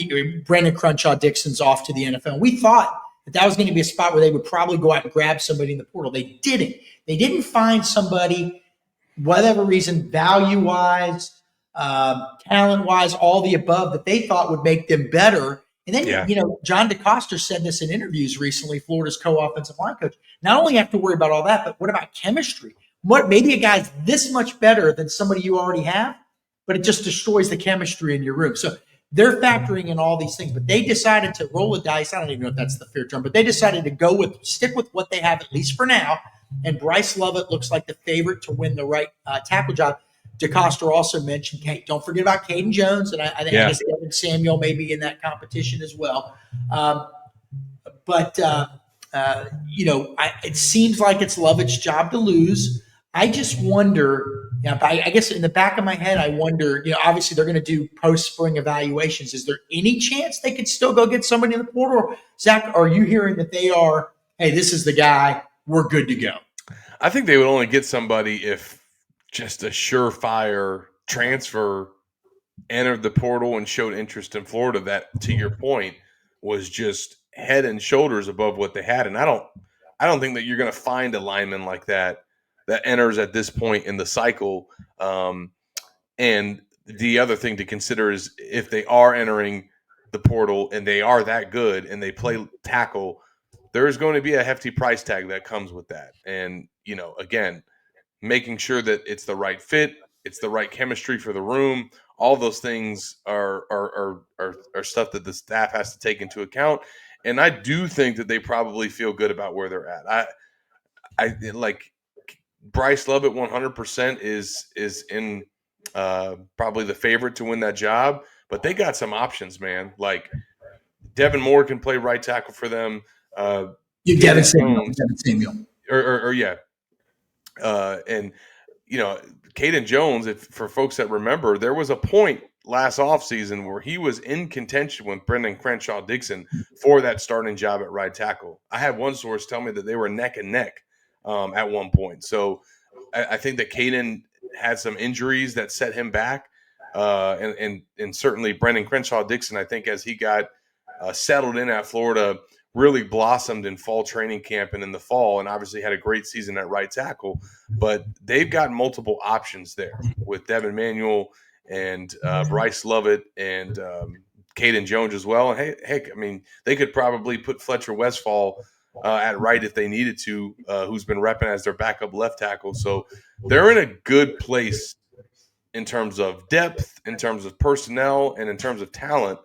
Speaker 1: Brandon Crenshaw Dixon's off to the NFL. We thought that was going to be a spot where they would probably go out and grab somebody in the portal. They didn't. They didn't find somebody, whatever reason, value-wise, talent-wise, all the above, that they thought would make them better. And then, John DeCoster said this in interviews recently, Florida's co-offensive line coach. Not only have to worry about all that, but what about chemistry? Maybe a guy's this much better than somebody you already have, but it just destroys the chemistry in your room. So they're factoring in all these things, but they decided to roll the dice. I don't even know if that's the fair term, but they decided to stick with what they have, at least for now. And Bryce Lovett looks like the favorite to win the right tackle job. DeCoster also mentioned, don't forget about Caden Jones, and I think Devin Samuel may be in that competition as well. It seems like it's Lovett's job to lose. I just wonder, I guess in the back of my head, I wonder, obviously they're going to do post-spring evaluations. Is there any chance they could still go get somebody in the portal? Or, Zach, are you hearing that they are, hey, this is the guy, we're good to go?
Speaker 2: I think they would only get somebody if just a surefire transfer entered the portal and showed interest in Florida that, to your point, was just head and shoulders above what they had. And I don't think that you're going to find a lineman like that enters at this point in the cycle. And the other thing to consider is if they are entering the portal and they are that good and they play tackle, there's going to be a hefty price tag that comes with that. And, again, making sure that it's the right fit, it's the right chemistry for the room. All those things are stuff that the staff has to take into account. And I do think that they probably feel good about where they're at. I like Bryce Lovett 100% is in probably the favorite to win that job, but they got some options, man. Like Devin Moore can play right tackle for them.
Speaker 1: Devin Samuel.
Speaker 2: And Caden Jones, for folks that remember, there was a point last offseason where he was in contention with Brendan Crenshaw Dixon for that starting job at right tackle. I had one source tell me that they were neck and neck at one point. So I think that Caden had some injuries that set him back. And certainly Brendan Crenshaw Dixon, I think, as he got settled in at Florida, really blossomed in fall training camp and in the fall, and obviously had a great season at right tackle. But they've got multiple options there with Devin Manuel and Bryce Lovett and Caden Jones as well. And heck, I mean, they could probably put Fletcher Westfall at right if they needed to, who's been repping as their backup left tackle. So they're in a good place in terms of depth, in terms of personnel, and in terms of talent.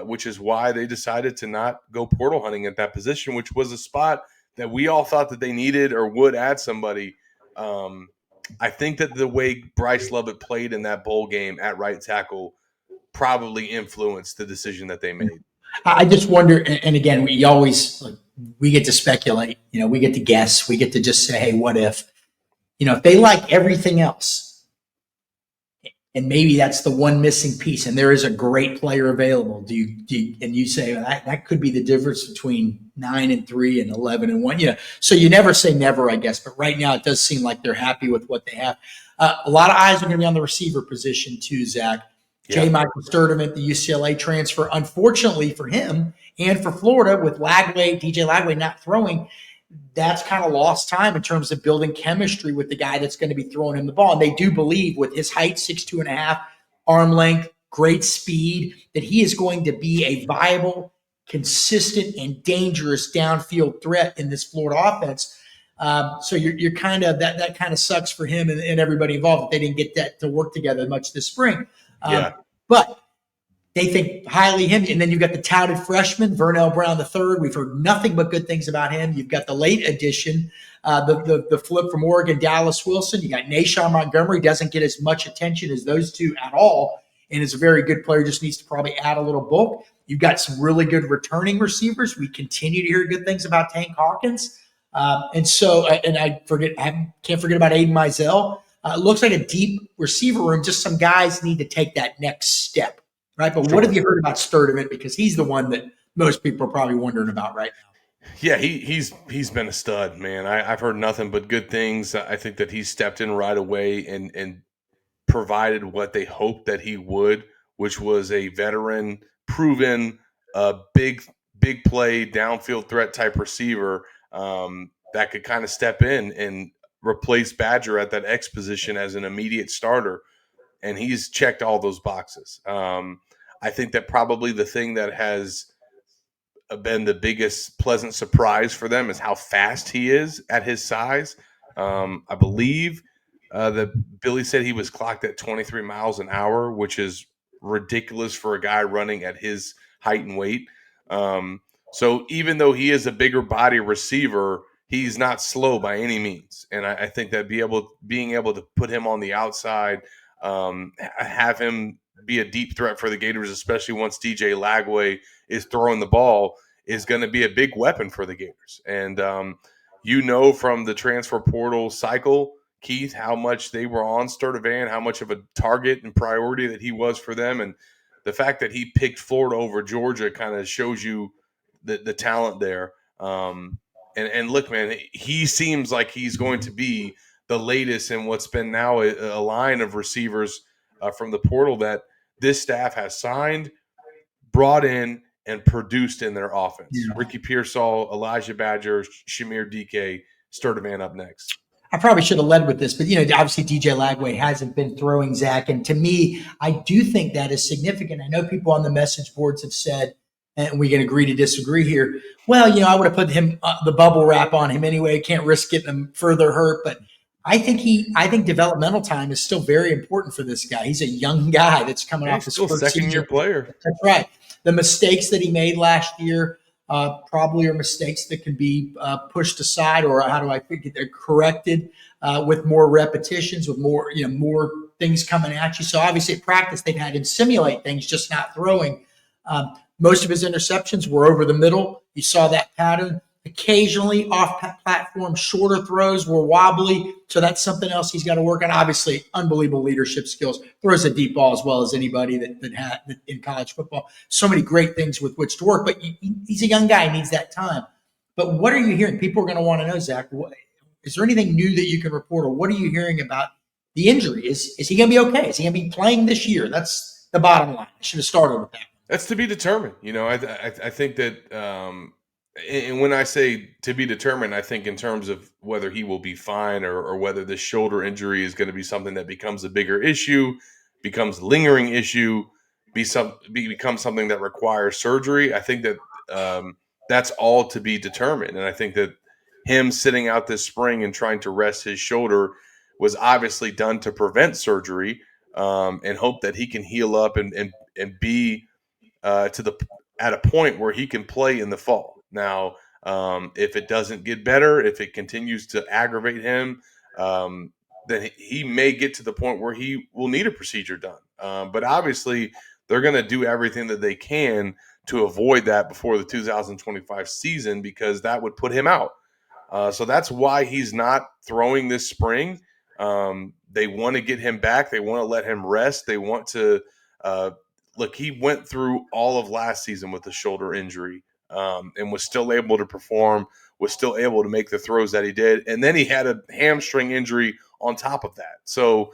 Speaker 2: Which is why they decided to not go portal hunting at that position, which was a spot that we all thought that they needed or would add somebody. I think that the way Bryce Lovett played in that bowl game at right tackle probably influenced the decision that they made.
Speaker 1: I just wonder, and again, we get to speculate, we get to guess, we get to just say, hey, what if? If they like everything else, and maybe that's the one missing piece, and there is a great player available. Do you say that could be the difference between 9-3 and 11-1? So you never say never, I guess. But right now, it does seem like they're happy with what they have. A lot of eyes are going to be on the receiver position too, Zach. Yeah. J. Michael Sturdivant, the UCLA transfer, unfortunately for him and for Florida, with DJ Lagway not throwing, that's kind of lost time in terms of building chemistry with the guy that's going to be throwing him the ball. And they do believe with his height, 6'2.5", arm length, great speed, that he is going to be a viable, consistent, and dangerous downfield threat in this Florida offense. So you're kind of that kind of sucks for him and everybody involved that they didn't get that to work together much this spring. But they think highly of him. And then you've got the touted freshman, Vernell Brown III. We've heard nothing but good things about him. You've got the late addition, the flip from Oregon, Dallas Wilson. You got Nashawn Montgomery, doesn't get as much attention as those two at all, and is a very good player, just needs to probably add a little bulk. You've got some really good returning receivers. We continue to hear good things about Tank Hawkins. I can't forget about Aiden Mizell. It looks like a deep receiver room. Just some guys need to take that next step. Right, but What have you heard about Sturdivant? Because he's the one that most people are probably wondering about right now.
Speaker 2: Yeah, he's been a stud, man. I've heard nothing but good things. I think that he stepped in right away and provided what they hoped that he would, which was a veteran, proven, big play, downfield threat type receiver that could kind of step in and replace Badger at that X position as an immediate starter. And he's checked all those boxes. I think that probably the thing that has been the biggest pleasant surprise for them is how fast he is at his size. I believe that Billy said he was clocked at 23 miles an hour, which is ridiculous for a guy running at his height and weight. So even though he is a bigger body receiver, he's not slow by any means. And I think that being able to put him on the outside, have him be a deep threat for the Gators, especially once DJ Lagway is throwing the ball, is going to be a big weapon for the Gators. And from the transfer portal cycle, Keith, how much they were on Sturdivant, how much of a target and priority that he was for them. And the fact that he picked Florida over Georgia kind of shows you the talent there. And look, man, he seems like he's going to be the latest in what's been now a line of receivers from the portal that this staff has signed, brought in, and produced in their offense. Yeah. Ricky Pearsall, Elijah Badger, Shamir DK, Sturdivant up next.
Speaker 1: I probably should have led with this, but obviously DJ Lagway hasn't been throwing, Zach, and to me, I do think that is significant. I know people on the message boards have said, and we can agree to disagree here. Well, I would have put him the bubble wrap on him anyway. Can't risk getting him further hurt, but I think developmental time is still very important for this guy. He's a young guy that's coming off his first
Speaker 2: second-year player.
Speaker 1: That's right. The mistakes that he made last year probably are mistakes that can be pushed aside, or how do I think they're corrected with more repetitions, with more more things coming at you. So obviously at practice they've had him simulate things, just not throwing. Most of his interceptions were over the middle. You saw that pattern. Occasionally off-platform shorter throws were wobbly, so that's something else he's got to work on. Obviously, unbelievable leadership skills. Throws a deep ball as well as anybody that had in college football. So many great things with which to work, but he's a young guy. He needs that time. But what are you hearing? People are going to want to know, Zach, is there anything new that you can report, or what are you hearing about the injury? Is he going to be okay? Is he going to be playing this year? That's the bottom line. I should have started with that.
Speaker 2: That's to be determined. I think that and when I say to be determined, I think in terms of whether he will be fine or whether this shoulder injury is going to be something that becomes a bigger issue, becomes a lingering issue, becomes something that requires surgery. I think that that's all to be determined. And I think that him sitting out this spring and trying to rest his shoulder was obviously done to prevent surgery and hope that he can heal up and be at a point where he can play in the fall. Now, if it doesn't get better, if it continues to aggravate him, then he may get to the point where he will need a procedure done. But obviously, they're going to do everything that they can to avoid that before the 2025 season, because that would put him out. So that's why he's not throwing this spring. They want to get him back. They want to let him rest. They want to look, he went through all of last season with a shoulder injury and was still able to perform, was still able to make the throws that he did. And then he had a hamstring injury on top of that. So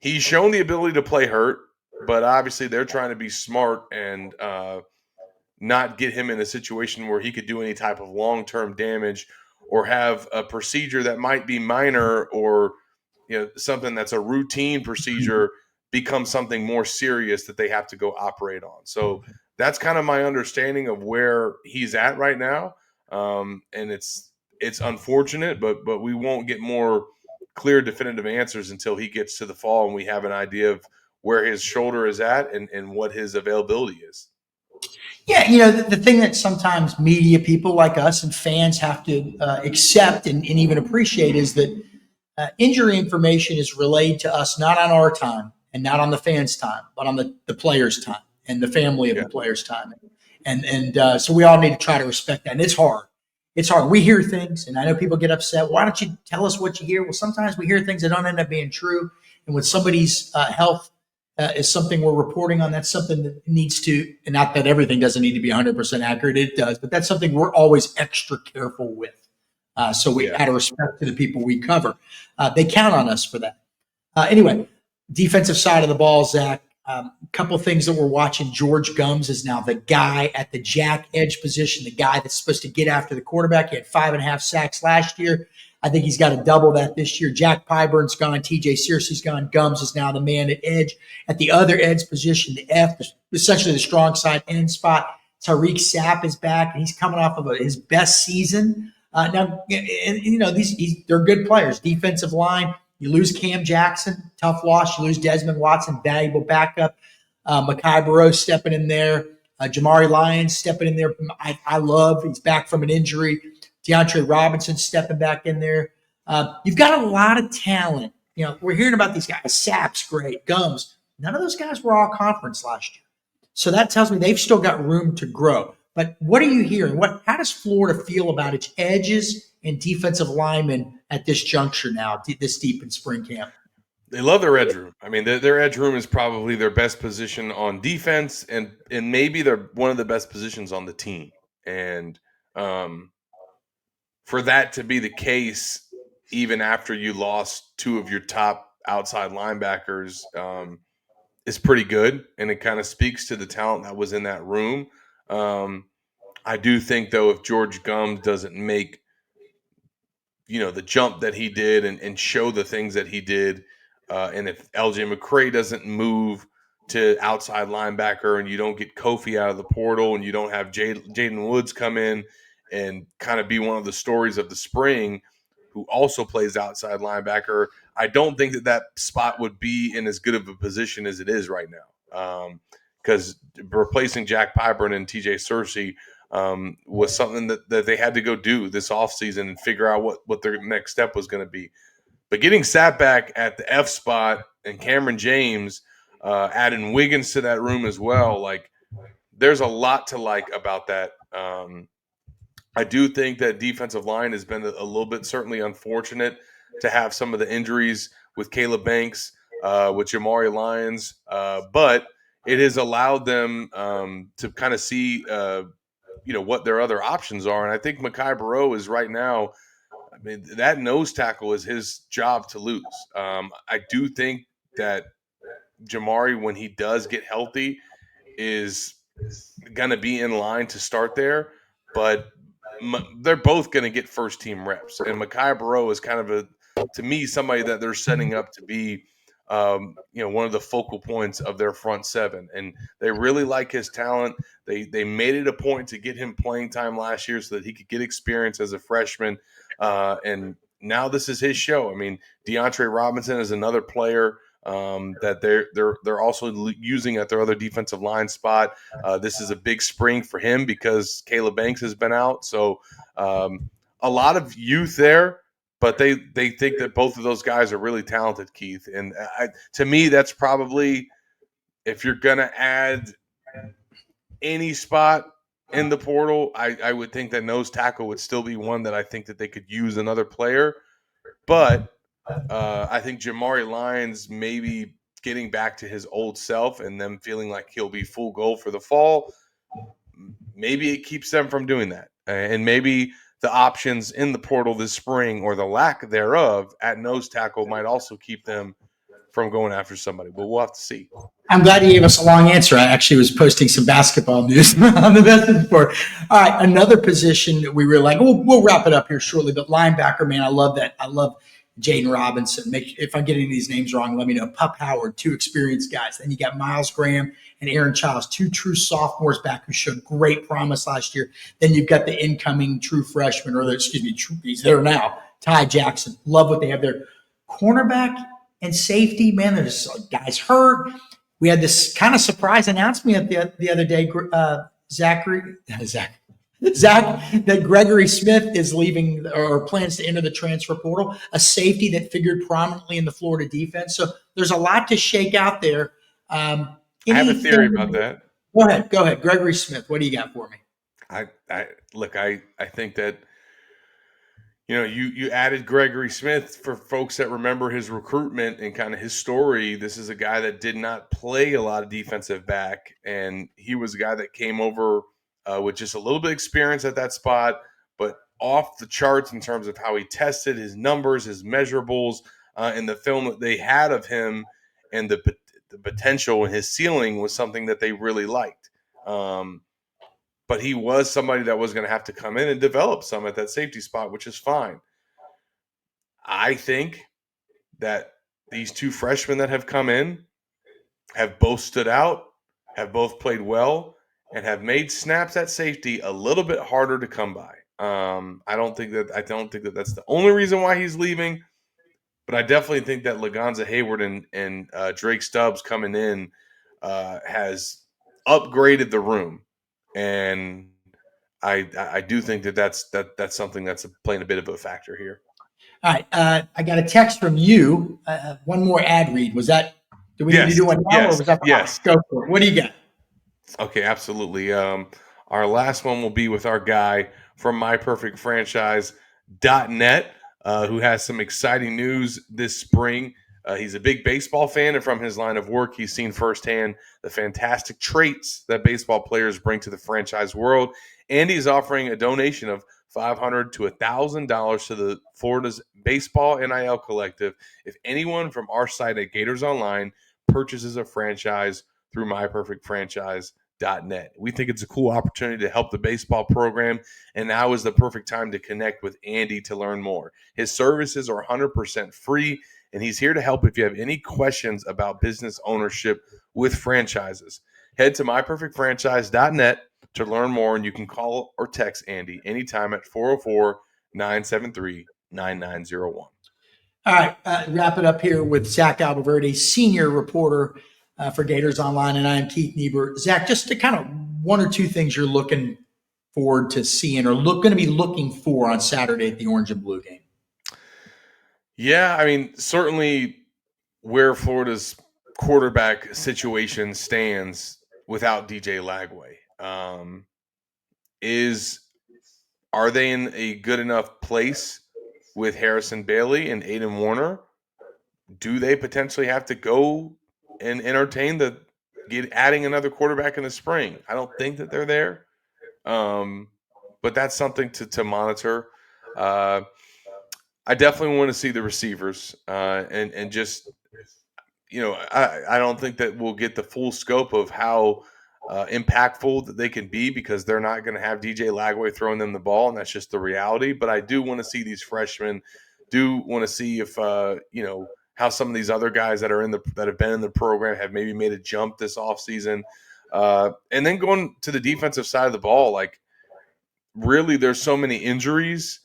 Speaker 2: he's shown the ability to play hurt, but obviously they're trying to be smart and not get him in a situation where he could do any type of long-term damage or have a procedure that might be minor or something that's a routine procedure become something more serious that they have to go operate on. So that's kind of my understanding of where he's at right now. And it's unfortunate, but we won't get more clear, definitive answers until he gets to the fall and we have an idea of where his shoulder is at and what his availability is.
Speaker 1: Yeah, the thing that sometimes media people like us and fans have to accept and even appreciate is that injury information is relayed to us not on our time and not on the fans' time, but on the players' time and the family of the players' time. And so we all need to try to respect that. And it's hard. It's hard. We hear things, and I know people get upset. Why don't you tell us what you hear? Well, sometimes we hear things that don't end up being true. And when somebody's health is something we're reporting on. That's something that needs to, and not that everything doesn't need to be 100% accurate, it does, but that's something we're always extra careful with. So we, out of respect to the people we cover, they count on us for that. Anyway, defensive side of the ball, Zach. A couple of things that we're watching. George Gums is now the guy at the jack edge position, the guy that's supposed to get after the quarterback. He had 5.5 sacks last year. I think he's got to double that this year. Jack Pyburn's gone. TJ Searcy's gone. Gums is now the man at edge. At the other edge position, the F, essentially the strong side end spot, Tariq Sapp is back, and he's coming off of his best season. Now, they're good players. Defensive line, you lose Cam Jackson, tough loss. You lose Desmond Watson, valuable backup. Mekhi Barrow stepping in there. Jamari Lyons stepping in there. I love. He's back from an injury. DeAndre Robinson stepping back in there. You've got a lot of talent. We're hearing about these guys. Sapp's great. Gums. None of those guys were all conference last year. So that tells me they've still got room to grow. But what are you hearing? How does Florida feel about its edges and defensive linemen at this juncture now, this deep in spring camp?
Speaker 2: They love their edge room. I mean, their edge room is probably their best position on defense, and maybe they're one of the best positions on the team. And for that to be the case, even after you lost two of your top outside linebackers, is pretty good, and it kind of speaks to the talent that was in that room. I do think, though, if George Gums doesn't make, the jump that he did and show the things that he did, and if LJ McCray doesn't move to outside linebacker and you don't get Kofi out of the portal and you don't have Jaden Woods come in and kind of be one of the stories of the spring, who also plays outside linebacker, I don't think that spot would be in as good of a position as it is right now. Because replacing Jack Pyburn and TJ Searcy was something that they had to go do this offseason and figure out what their next step was going to be. But getting Sapp back at the F spot and Cameron James, adding Wiggins to that room as well, like, there's a lot to like about that. I do think that defensive line has been a little bit certainly unfortunate to have some of the injuries with Caleb Banks, with Jamari Lyons, but it has allowed them to kind of see, what their other options are. And I think Mekhi Barrow is right now, I mean, that nose tackle is his job to lose. I do think that Jamari, when he does get healthy, is going to be in line to start there, but they're both going to get first team reps. And Mekhi Barrow is kind of to me, somebody that they're setting up to be, one of the focal points of their front seven. And they really like his talent. They made it a point to get him playing time last year so that he could get experience as a freshman. And now this is his show. I mean, DeAndre Robinson is another player that they're also using at their other defensive line spot. This is a big spring for him because Caleb Banks has been out. So a lot of youth there, but they think that both of those guys are really talented, Keith. And to me, that's probably, if you're going to add any spot in the portal, I would think that nose tackle would still be one that I think that they could use another player. But I think Jamari Lyons maybe getting back to his old self and them feeling like he'll be full go for the fall, maybe it keeps them from doing that. And maybe the options in the portal this spring, or the lack thereof at nose tackle, might also keep them from going after somebody. But we'll have to see.
Speaker 1: I'm glad you gave us a long answer. I actually was posting some basketball news on the message board. All right, another position that we really like. We'll wrap it up here shortly, but linebacker, man, I love that. I love Jaden Robinson. If I'm getting these names wrong, let me know. Pup Howard, two experienced guys. Then you got Miles Graham and Aaron Childs, two true sophomores back who showed great promise last year. Then you've got the incoming true freshman, he's there now, Ty Jackson. Love what they have there. Cornerback and safety, man, there's guys hurt. We had this kind of surprise announcement the other day, Zach, that Gregory Smith is leaving or plans to enter the transfer portal, a safety that figured prominently in the Florida defense. So there's a lot to shake out there.
Speaker 2: I have a theory about that.
Speaker 1: Go ahead. Gregory Smith, what do you got for me?
Speaker 2: I think that, You added Gregory Smith. For folks that remember his recruitment and kind of his story. This is a guy that did not play a lot of defensive back, and he was a guy that came over with just a little bit of experience at that spot, but off the charts in terms of how he tested his numbers, his measurables, and the film that they had of him, and the potential and his ceiling was something that they really liked. But he was somebody that was going to have to come in and develop some at that safety spot, which is fine. I think that these two freshmen that have come in have both stood out, have both played well, and have made snaps at safety a little bit harder to come by. I don't think that that's the only reason why he's leaving, but I definitely think that Lagonza Hayward and Drake Stubbs coming in has upgraded the room, and I do think that's something that's playing a bit of a factor here.
Speaker 1: All right. I got a text from you. One more ad read. Do we need to do one now, or was that?
Speaker 2: Yes.
Speaker 1: Go for it. What do you got?
Speaker 2: Okay, absolutely. Our last one will be with our guy from MyPerfectFranchise.net, who has some exciting news this spring. He's a big baseball fan, and from his line of work, he's seen firsthand the fantastic traits that baseball players bring to the franchise world. And he's offering a donation of $500 to $1,000 to the Florida's Baseball NIL Collective if anyone from our site at Gators Online purchases a franchise through MyPerfectFranchise.net. We think it's a cool opportunity to help the baseball program, and now is the perfect time to connect with Andy to learn more. His services are 100% free, and he's here to help if you have any questions about business ownership with franchises. Head to MyPerfectFranchise.net to learn more, and you can call or text Andy anytime at 404-973-9901.
Speaker 1: All right, wrap it up here with Zach Alberverde, senior reporter for Gators Online, and I'm Keith Niebuhr. Zach, just to kind of one or two things you're looking forward to seeing or going to be looking for on Saturday at the Orange and Blue game.
Speaker 2: Yeah, I mean, certainly where Florida's quarterback situation stands without DJ Lagway. Are they in a good enough place with Harrison Bailey and Aiden Warner? Do they potentially have to go and entertain adding another quarterback in the spring? I don't think that they're there, but that's something to monitor. I definitely want to see the receivers and just I don't think that we'll get the full scope of how impactful that they can be because they're not going to have DJ Lagway throwing them the ball, and that's just the reality. But I do want to see these freshmen. Do want to see if how some of these other guys that have been in the program have maybe made a jump this offseason. And then going to the defensive side of the ball, like really there's so many injuries,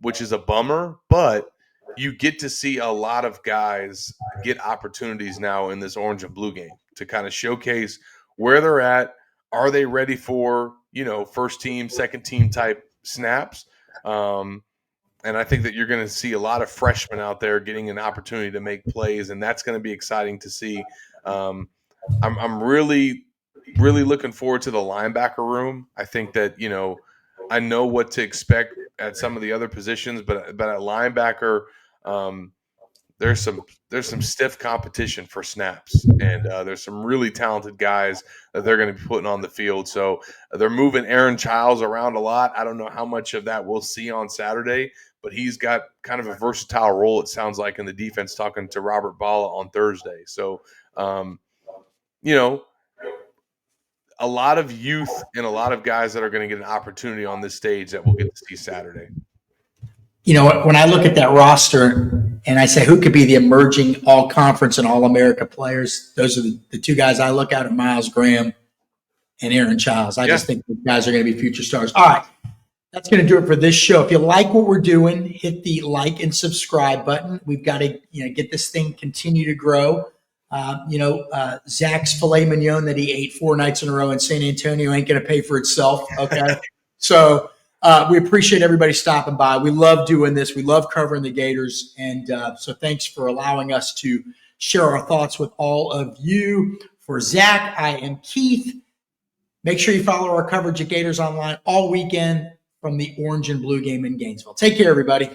Speaker 2: which is a bummer, but you get to see a lot of guys get opportunities now in this orange and blue game to kind of showcase where they're at. Are they ready for, first team, second team type snaps? And I think that you're going to see a lot of freshmen out there getting an opportunity to make plays, and that's going to be exciting to see. I'm really, really looking forward to the linebacker room. I think that, I know what to expect at some of the other positions, but at linebacker, there's some stiff competition for snaps, and there's some really talented guys that they're going to be putting on the field. So they're moving Aaron Childs around a lot. I don't know how much of that we'll see on Saturday, but he's got kind of a versatile role, it sounds like, in the defense, talking to Robert Bala on Thursday. So, a lot of youth and a lot of guys that are going to get an opportunity on this stage that we'll get to see Saturday.
Speaker 1: When I look at that roster and I say who could be the emerging all-conference and all-America players, those are the two guys I look at are Miles Graham and Aaron Childs. I just think these guys are going to be future stars. All right, that's going to do it for this show. If you like what we're doing, hit the like and subscribe button. We've got to get this thing continue to grow. Zach's filet mignon that he ate 4 nights in a row in San Antonio ain't going to pay for itself. Okay. So we appreciate everybody stopping by. We love doing this. We love covering the Gators. And so thanks for allowing us to share our thoughts with all of you. For Zach, I am Keith. Make sure you follow our coverage at Gators Online all weekend. from the Orange and Blue game in Gainesville. Take care, everybody.